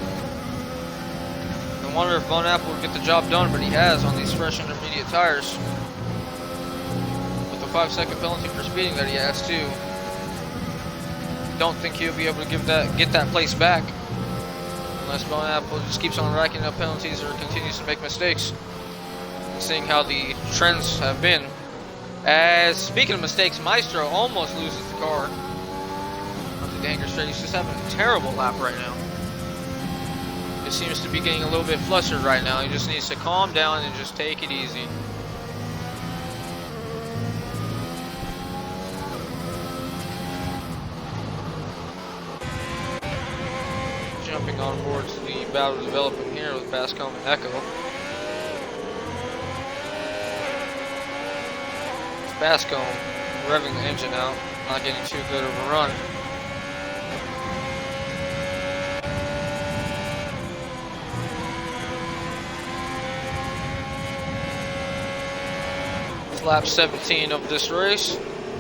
I wonder if Bon Apple would get the job done, but he has on these fresh intermediate tires. With the 5-second penalty for speeding that he has too. Don't think he'll be able to get that place back. Unless Bon Apple just keeps on racking up penalties or continues to make mistakes. Seeing how the trends have been. As speaking of mistakes, Maestro almost loses the car. The Hanger Straight, he's just having a terrible lap right now. He seems to be getting a little bit flustered right now. He just needs to calm down and just take it easy. Jumping on board to the battle developing here with Bascombe and Echo. Bascombe revving the engine out, not getting too good of a run. Lap 17 of this race,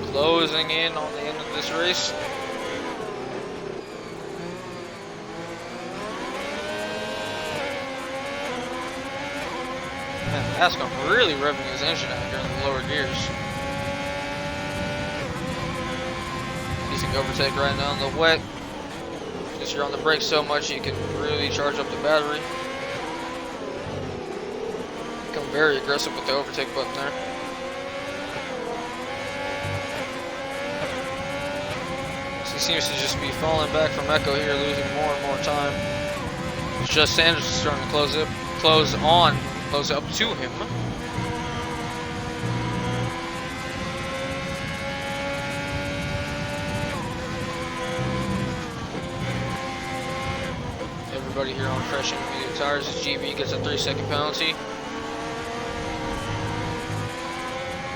closing in on the end of this race. Man, Bascombe really revving his engine out here in the lower gears. Decent overtake right now in the wet. Since you're on the brakes so much, you can really charge up the battery. Become very aggressive with the overtake button there. He seems to just be falling back from Echo here, losing more and more time. It's just Sanders is starting to close up to him. Everybody here on fresh intermediate tires as GB gets a 3-second penalty.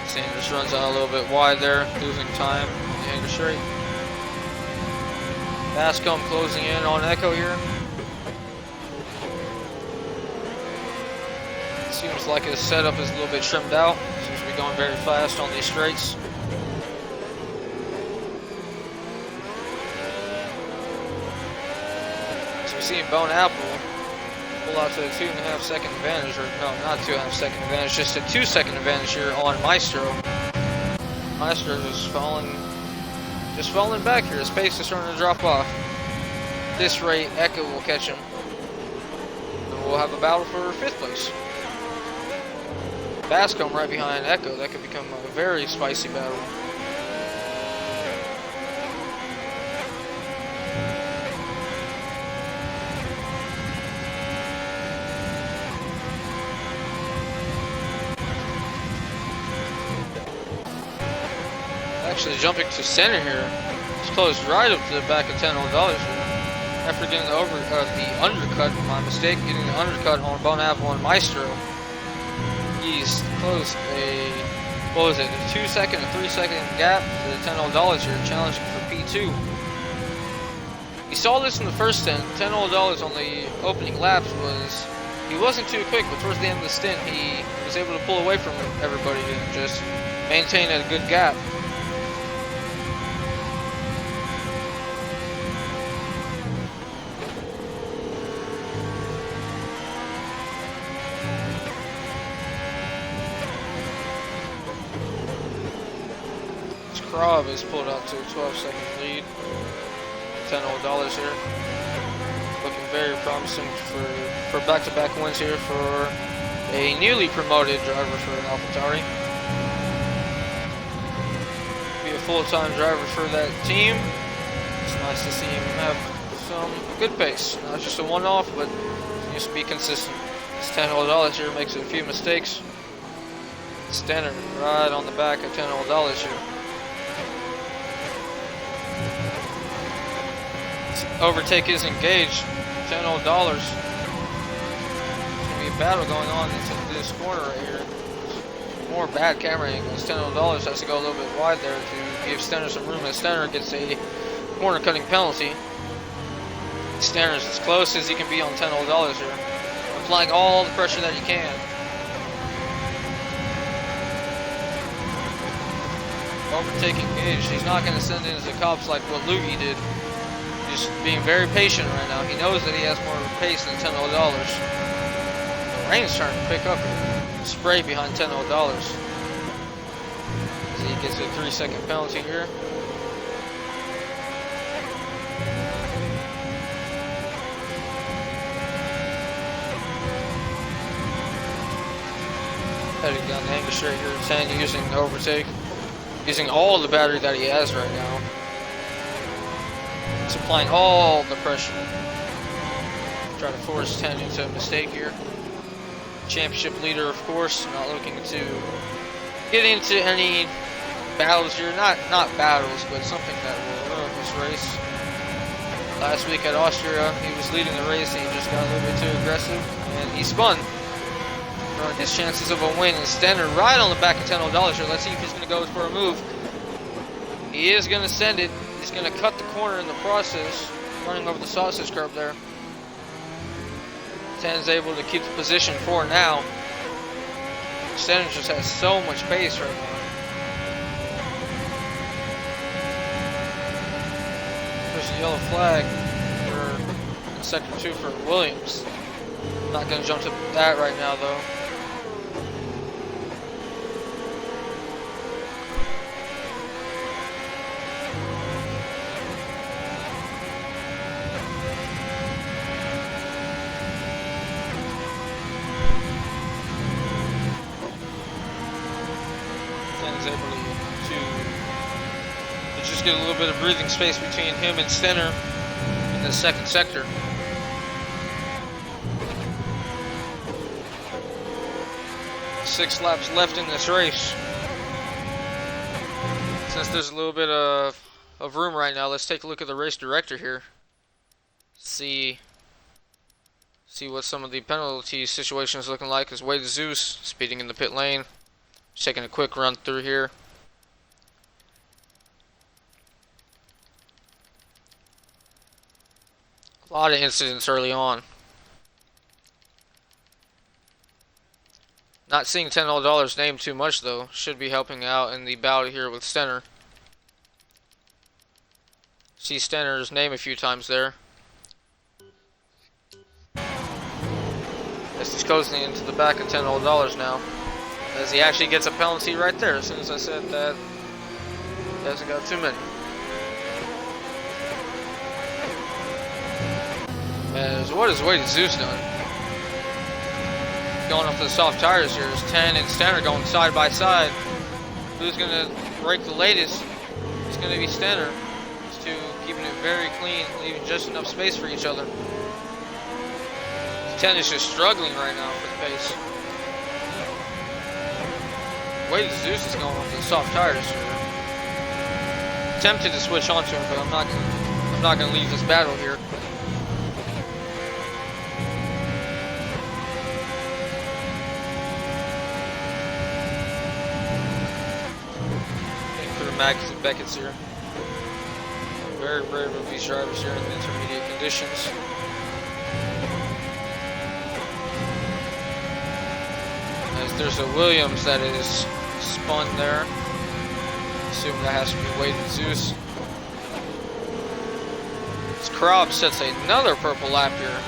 Sanders runs out a little bit wide there, losing time on the Hanger Straight. Bascombe closing in on Echo here. Seems like his setup is a little bit trimmed out. Seems to be going very fast on these straights. So we're seeing Bon Apple pull out to a 2.5-second advantage, or no, not 2.5-second advantage, just a 2-second advantage here on Maestro. Maestro is falling back here. His pace is starting to drop off. At this rate, Echo will catch him. And we'll have a battle for 5th place. Bascombe right behind Echo. That could become a very spicy battle. Actually jumping to center here. It's closed right up to the back of $10 here. After getting the undercut, my mistake, getting the undercut on Bon Apple and Maestro. He's closed a 2-second, a 3-second gap to the $10 here, challenging for P2. You saw this in the first stint. $10 on the opening laps he wasn't too quick, but towards the end of the stint, he was able to pull away from everybody and just maintain a good gap. Krob is pulled out to a 12-second lead. $10 here. Looking very promising for back-to-back wins here for a newly promoted driver for AlphaTauri. Be a full-time driver for that team. It's nice to see him have some good pace. Not just a one-off, but seems to be consistent. This $10 here makes a few mistakes. Stenner right on the back of $10 here. Overtake is engaged. $10. There's gonna be a battle going on into this corner right here. More bad camera angles. $10 has to go a little bit wide there to give Stenner some room, as Stenner gets a corner cutting penalty. Stenner's as close as he can be on $10 here, applying all the pressure that he can. Overtake engaged. He's not going to send in the cops like what Luigi did. He's being very patient right now. He knows that he has more pace than $10. The rain's starting to pick up here. Spray behind $10. So he gets a 3-second penalty here. Heading down the Angus straight here, 10 using the overtake. Using all the battery that he has right now. He's applying all the pressure. Try to force 10 into a mistake here. Championship leader, of course, not looking to get into any battles here. Not battles, but something that will ruin this race. Last week at Austria, he was leading the race and he just got a little bit too aggressive and he spun. His chances of a win is Stenner right on the back of $10 here. Let's see if he's going to go for a move. He is going to send it. He's going to cut the corner in the process, running over the sausage curb there. 10's able to keep the position for now. Stenner just has so much pace right now. There's a yellow flag for sector 2 for Williams. Not going to jump to that right now though. Able to just get a little bit of breathing space between him and Stenner in the second sector. Six laps left in this race. Since there's a little bit of room right now, let's take a look at the race director here. See what some of the penalty situations looking like. As Wade Zeus speeding in the pit lane. Just taking a quick run through here. A lot of incidents early on. Not seeing $10 named too much though. Should be helping out in the battle here with Stenner. See Stenner's name a few times there. As he's closing into the back of $10 now. As he actually gets a penalty right there, as soon as I said that he hasn't got too many. As what is Wade Zeus doing? Going off the soft tires here. There's 10 and Stenner going side by side. Who's going to break the latest? It's going to be Stenner. These two keeping it very clean, leaving just enough space for each other. 10 is just struggling right now for the pace. Wade Zeus is going off the soft tires here. Tempted to switch onto him, but I'm not gonna leave this battle here. Getting through Max and Beckett's here. Very brave of these drivers here in the intermediate conditions. As there's a Williams that is spun there. Assume that has to be Wade Zeus. As Krob sets another purple lap here.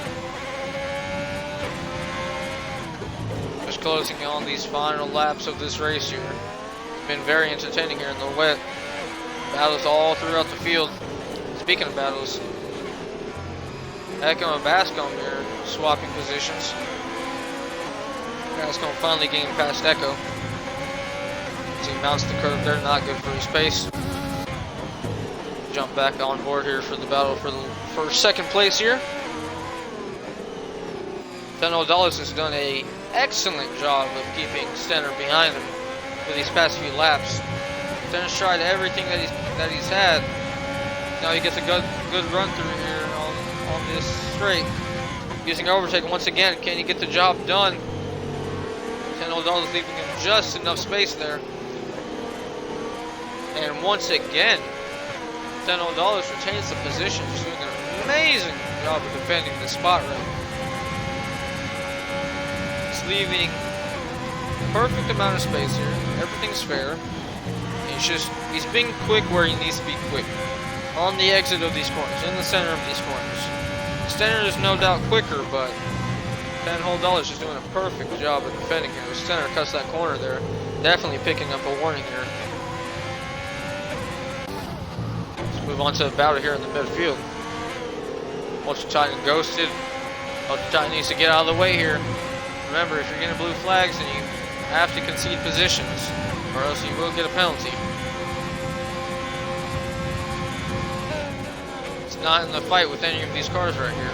Just closing on these final laps of this race here. It's been very entertaining here in the wet. Battles all throughout the field. Speaking of battles, Echo and Bascom here swapping positions. Bascom finally getting past Echo. As he mounts the curve there, not good for his pace. Jump back on board here for the battle for second place here. $10 has done an excellent job of keeping Stenner behind him for these past few laps. Stenner's tried everything that he's had. Now he gets a good run through here on this straight. Using overtake once again. Can he get the job done? $10 leaving him just enough space there. And once again, $10 retains the position. He's doing an amazing job of defending the spot right. He's leaving perfect amount of space here. Everything's fair. He's being quick where he needs to be quick. On the exit of these corners, in the center of these corners. Stenner is no doubt quicker, but $10 is doing a perfect job of defending here. Stenner cuts that corner there. Definitely picking up a warning here. Let's move on to the battle here in the midfield. Ultra Titan ghosted. Ultra Titan needs to get out of the way here. Remember, if you're getting blue flags, then you have to concede positions, or else you will get a penalty. It's not in the fight with any of these cars right here.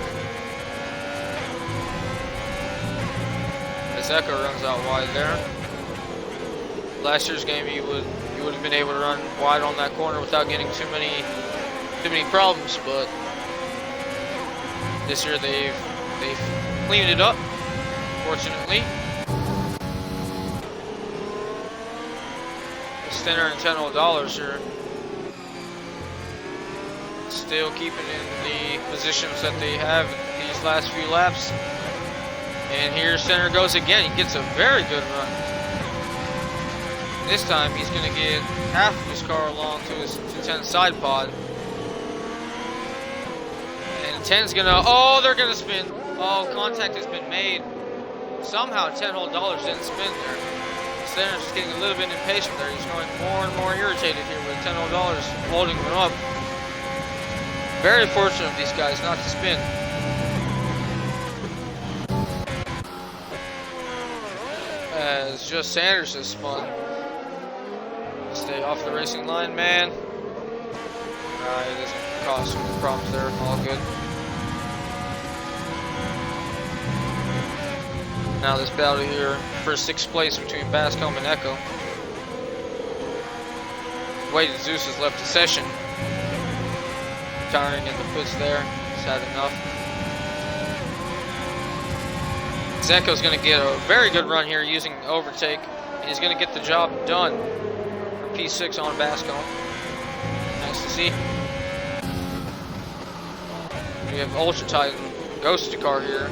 As Echo runs out wide there. Last year's game, you would have been able to run wide on that corner without getting too many problems, but this year they've cleaned it up, fortunately. Stenner and $10 here still keeping in the positions that they have these last few laps. And here Stenner goes again. He gets a very good run. This time he's going to get half of his car along to his 10 side pod. And 10's going to, oh, they're going to spin. Oh, contact has been made. Somehow $10 didn't spin there. Stenner's just getting a little bit impatient there. He's growing more and more irritated here with $10 holding him up. Very fortunate of these guys not to spin. As just Sanders has spun. Stay off the racing line, man. It doesn't cause too many problems there. All good. Now this battle here for 6th place between Bascom and Echo. Wade Zeus has left the session. Retiring in the pits there. He's had enough. Echo's going to get a very good run here using overtake. And he's going to get the job done for P6 on Bascom. Nice to see. We have Ultra Titan Ghost car here.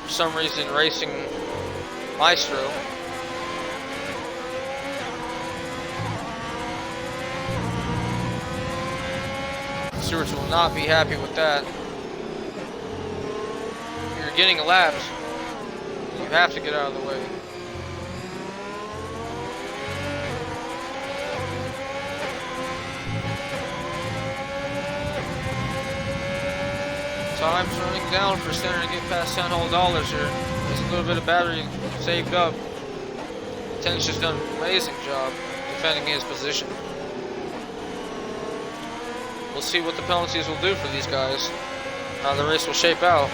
For some reason racing Maestro. Stewards will not be happy with that. You're getting laps. You have to get out of the way. Time's running down for Stenner to get past $10 here. There's a little bit of battery saved up. 10's just done an amazing job defending his position. We'll see what the penalties will do for these guys. How the race will shape out.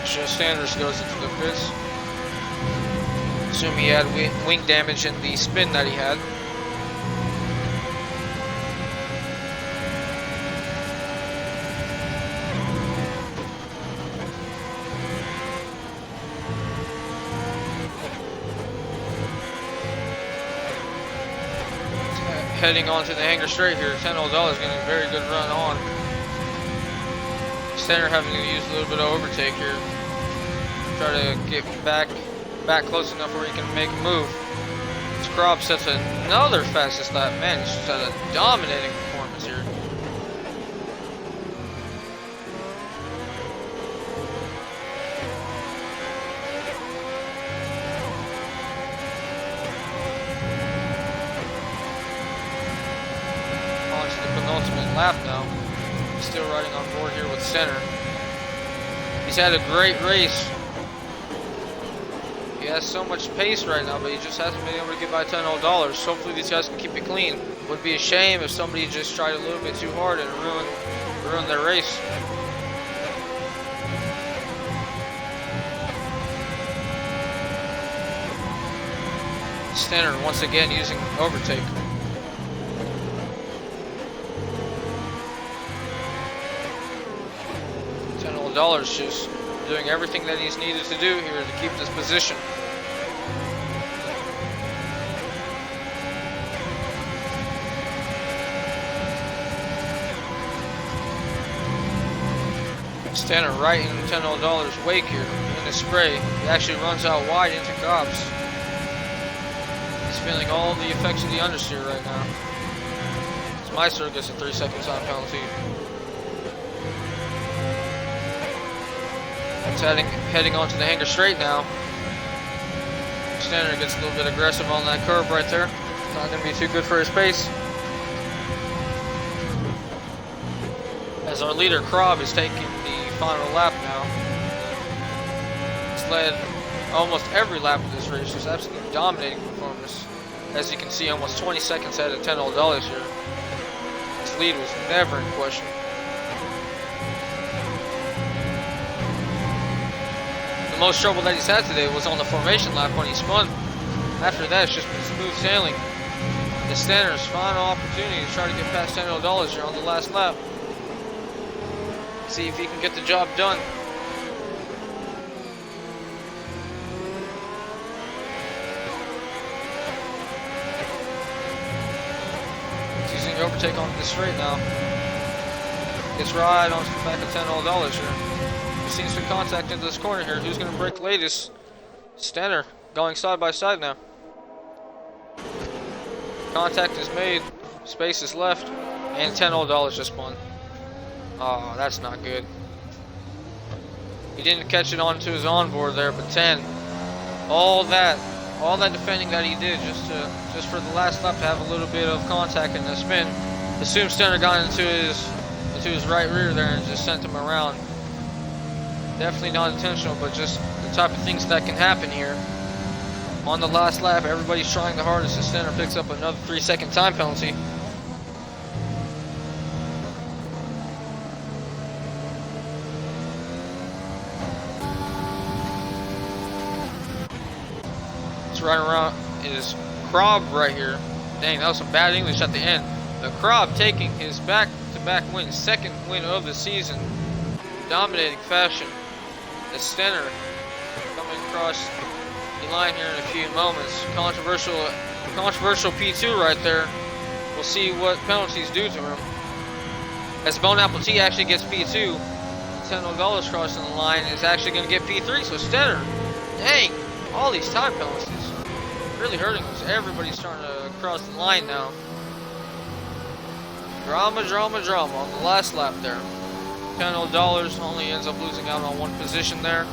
Just Sanders goes into the pits. Assume he had wing damage in the spin that he had. Heading onto the hangar straight here, $10 getting a very good run on. Stenner having to use a little bit of overtake here. Try to get back close enough where he can make a move. Scrobb sets another fastest lap. Man, he's just had a dominating performance here. On to the penultimate lap now. He's still riding on board here with Center. He's had a great race. He has so much pace right now, but he just hasn't been able to get by $10 dollars. Hopefully these guys can keep it clean. Would be a shame if somebody just tried a little bit too hard and ruin their race. Stenner once again using overtake. $10 just doing everything that he's needed to do here to keep this position. Stenner right in $10 wake here in the spray. He actually runs out wide into Cobbs. He's feeling all the effects of the understeer right now. Meister gets a 3-second time penalty. He's heading onto the hanger straight now. Stenner gets a little bit aggressive on that curve right there. Not going to be too good for his pace. As our leader, Krob, is taking the final lap now. He's led almost every lap of this race. Just absolutely dominating performance. As you can see, almost 20 seconds ahead of $10 here. His lead was never in question. The most trouble that he's had today was on the formation lap when he spun. After that, it's just been smooth sailing. The Stenner's final opportunity to try to get past $10 here on the last lap. See if he can get the job done. He's using the overtake on this straight now. Gets right onto the back of $10 here. We've seen some contact into this corner here. Who's going to break latest? Stenner going side by side now. Contact is made. Space is left. And $10 just spun. Oh, that's not good. He didn't catch it onto his onboard there, but 10. All that defending that he did just for the last lap to have a little bit of contact in the spin. Assume Stenner got into his right rear there and just sent him around. Definitely not intentional, but just the type of things that can happen here. On the last lap, everybody's trying the hardest, and Stenner picks up another 3-second time penalty. Right around is Krob right here. Dang, that was some bad English at the end. The Krob taking his back-to-back win, second win of the season, dominating fashion. The Stenner coming across the line here in a few moments. Controversial P2 right there. We'll see what penalties do to him. As Bone Apple T actually gets P2, $10 crossing the line is actually going to get P3. So Stenner, dang, all these time penalties. Really hurting us. Everybody's starting to cross the line now. Drama on the last lap there. $10 only ends up losing out on one position there.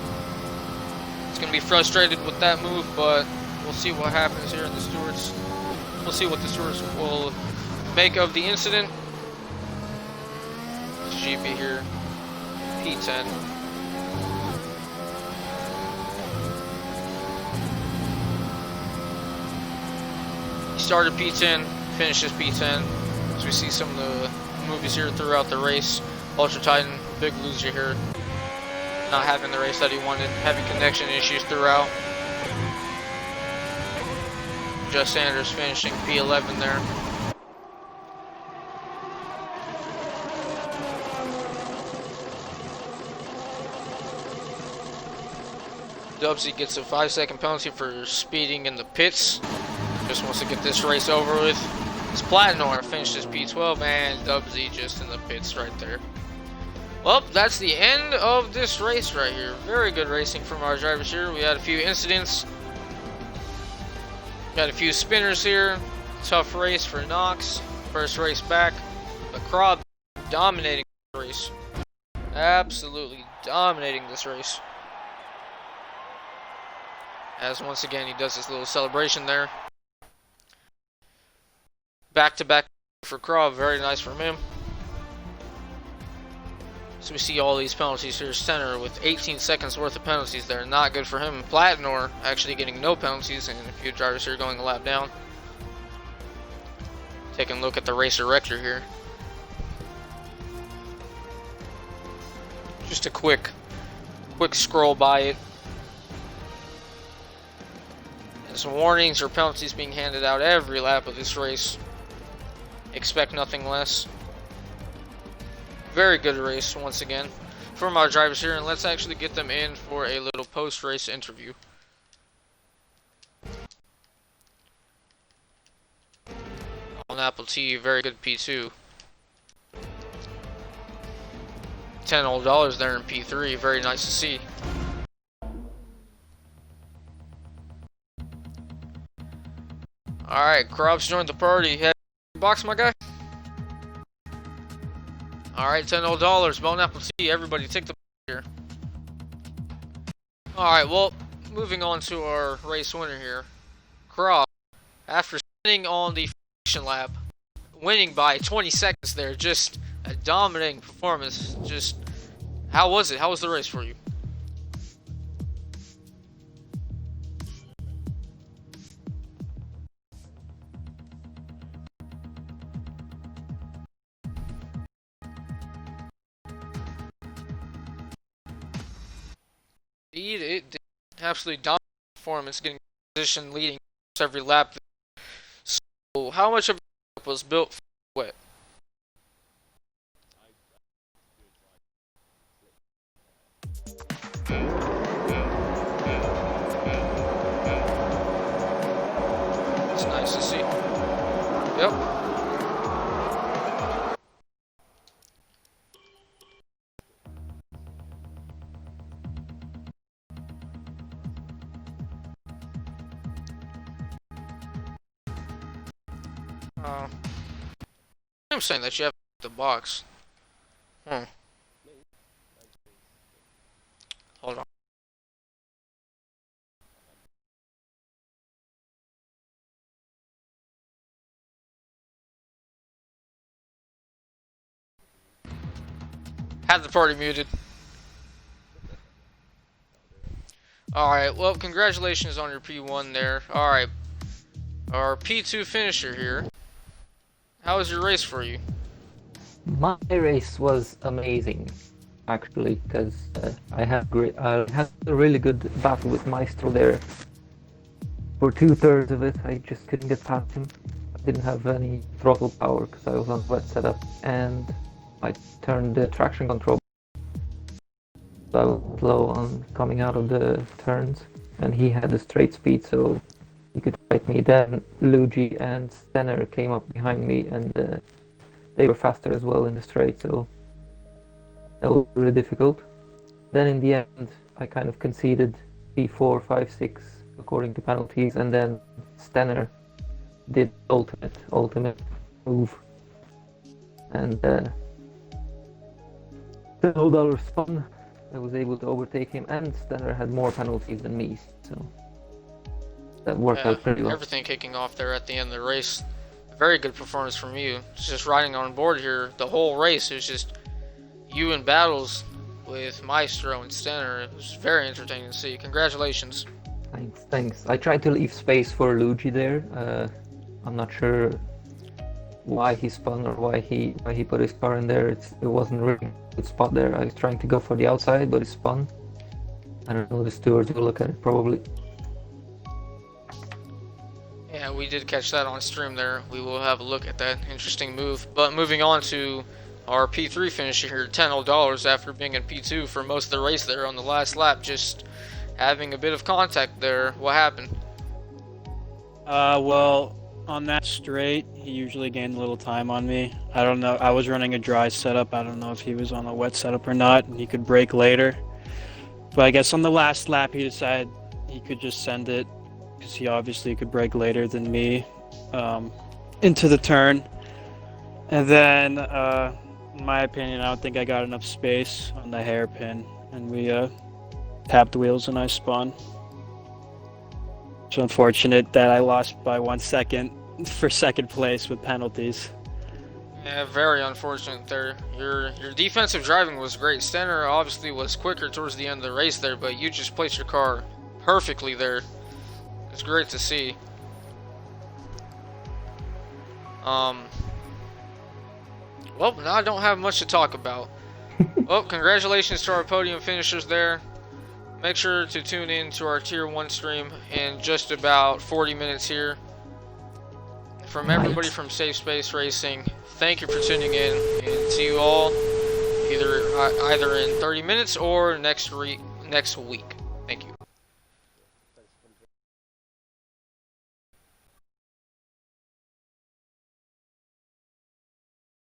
It's going to be frustrated with that move, but we'll see what happens here in the stewards. We'll see what the stewards will make of the incident. It's GP here. P10. Started P10, finishes P10. As we see some of the movies here throughout the race. Ultra Titan, big loser here. Not having the race that he wanted, having connection issues throughout. Just Sanders finishing P11 there. Dubsy gets a 5-second penalty for speeding in the pits. Just wants to get this race over with. It's Platinor finishes P12 and Dubsy just in the pits right there. Well, that's the end of this race right here. Very good racing from our drivers here. We had a few incidents. Got a few spinners here. Tough race for Knox. First race back. The Krob dominating the race. Absolutely dominating this race. As once again he does this little celebration there. Back to back for Krob, very nice from him. So we see all these penalties here. Center with 18 seconds worth of penalties there. Not good for him. Platinor actually getting no penalties, and a few drivers here going a lap down. Taking a look at the racer record here. Just a quick scroll by it. And some warnings or penalties being handed out every lap of this race. Expect nothing less. Very good race once again from our drivers here, and let's actually get them in for a little post-race interview. On Apple T, very good P2. $10 there in P3, very nice to see. Alright, Krobs joined the party. Head box, my guy. Alright, $10. Bone Apple T, everybody take the here. Alright, well, moving on to our race winner here. Krobs, after sitting on the lap, winning by 20 seconds there, just a dominating performance. Just, how was it? How was the race for you? Indeed, it did absolutely dominant performance, getting position leading every lap. So, how much of it was built for wet? It's nice to see. Yep. I'm saying that you have the box. Hold on. Had the party muted. Alright, well, congratulations on your P1 there. Alright, our P2 finisher here. How was your race for you? My race was amazing, actually, because I had a really good battle with Maestro there. For 2/3 of it, I just couldn't get past him. I didn't have any throttle power because I was on wet setup, and I turned the traction control. So I was low on coming out of the turns, and he had the straight speed, so he could fight me. Then Luigi and Stenner came up behind me, and they were faster as well in the straight, so that was really difficult. Then in the end, I kind of conceded P4, 5, 6 according to penalties, and then Stenner did ultimate move, and $10 spun. I was able to overtake him, and Stenner had more penalties than me, so that worked out pretty well. Everything kicking off there at the end of the race. Very good performance from you. Just riding on board here the whole race. It was just you in battles with Maestro and Stenner. It was very entertaining to see. Congratulations. Thanks. I tried to leave space for Luigi there. I'm not sure why he spun or why he put his car in there. It wasn't really a good spot there. I was trying to go for the outside, but it spun. I don't know, the stewards will look at it probably. Yeah, we did catch that on stream there. We will have a look at that interesting move. But moving on to our P3 finisher here, $10 after being in P2 for most of the race there on the last lap, just having a bit of contact there. What happened? Well, on that straight, he usually gained a little time on me. I don't know. I was running a dry setup. I don't know if he was on a wet setup or not, and he could brake later. But I guess on the last lap, he decided he could just send it because he obviously could brake later than me into the turn. And then, in my opinion, I don't think I got enough space on the hairpin, and we tapped the wheels and I spun. It's unfortunate that I lost by 1 second for second place with penalties. Yeah, very unfortunate there. Your defensive driving was great. Stenner obviously was quicker towards the end of the race there, but you just placed your car perfectly there. It's great to see. Well, now I don't have much to talk about. Well, congratulations to our podium finishers there. Make sure to tune in to our Tier 1 stream in just about 40 minutes here. From everybody from Safe Space Racing, thank you for tuning in, and see you all either in 30 minutes or next week.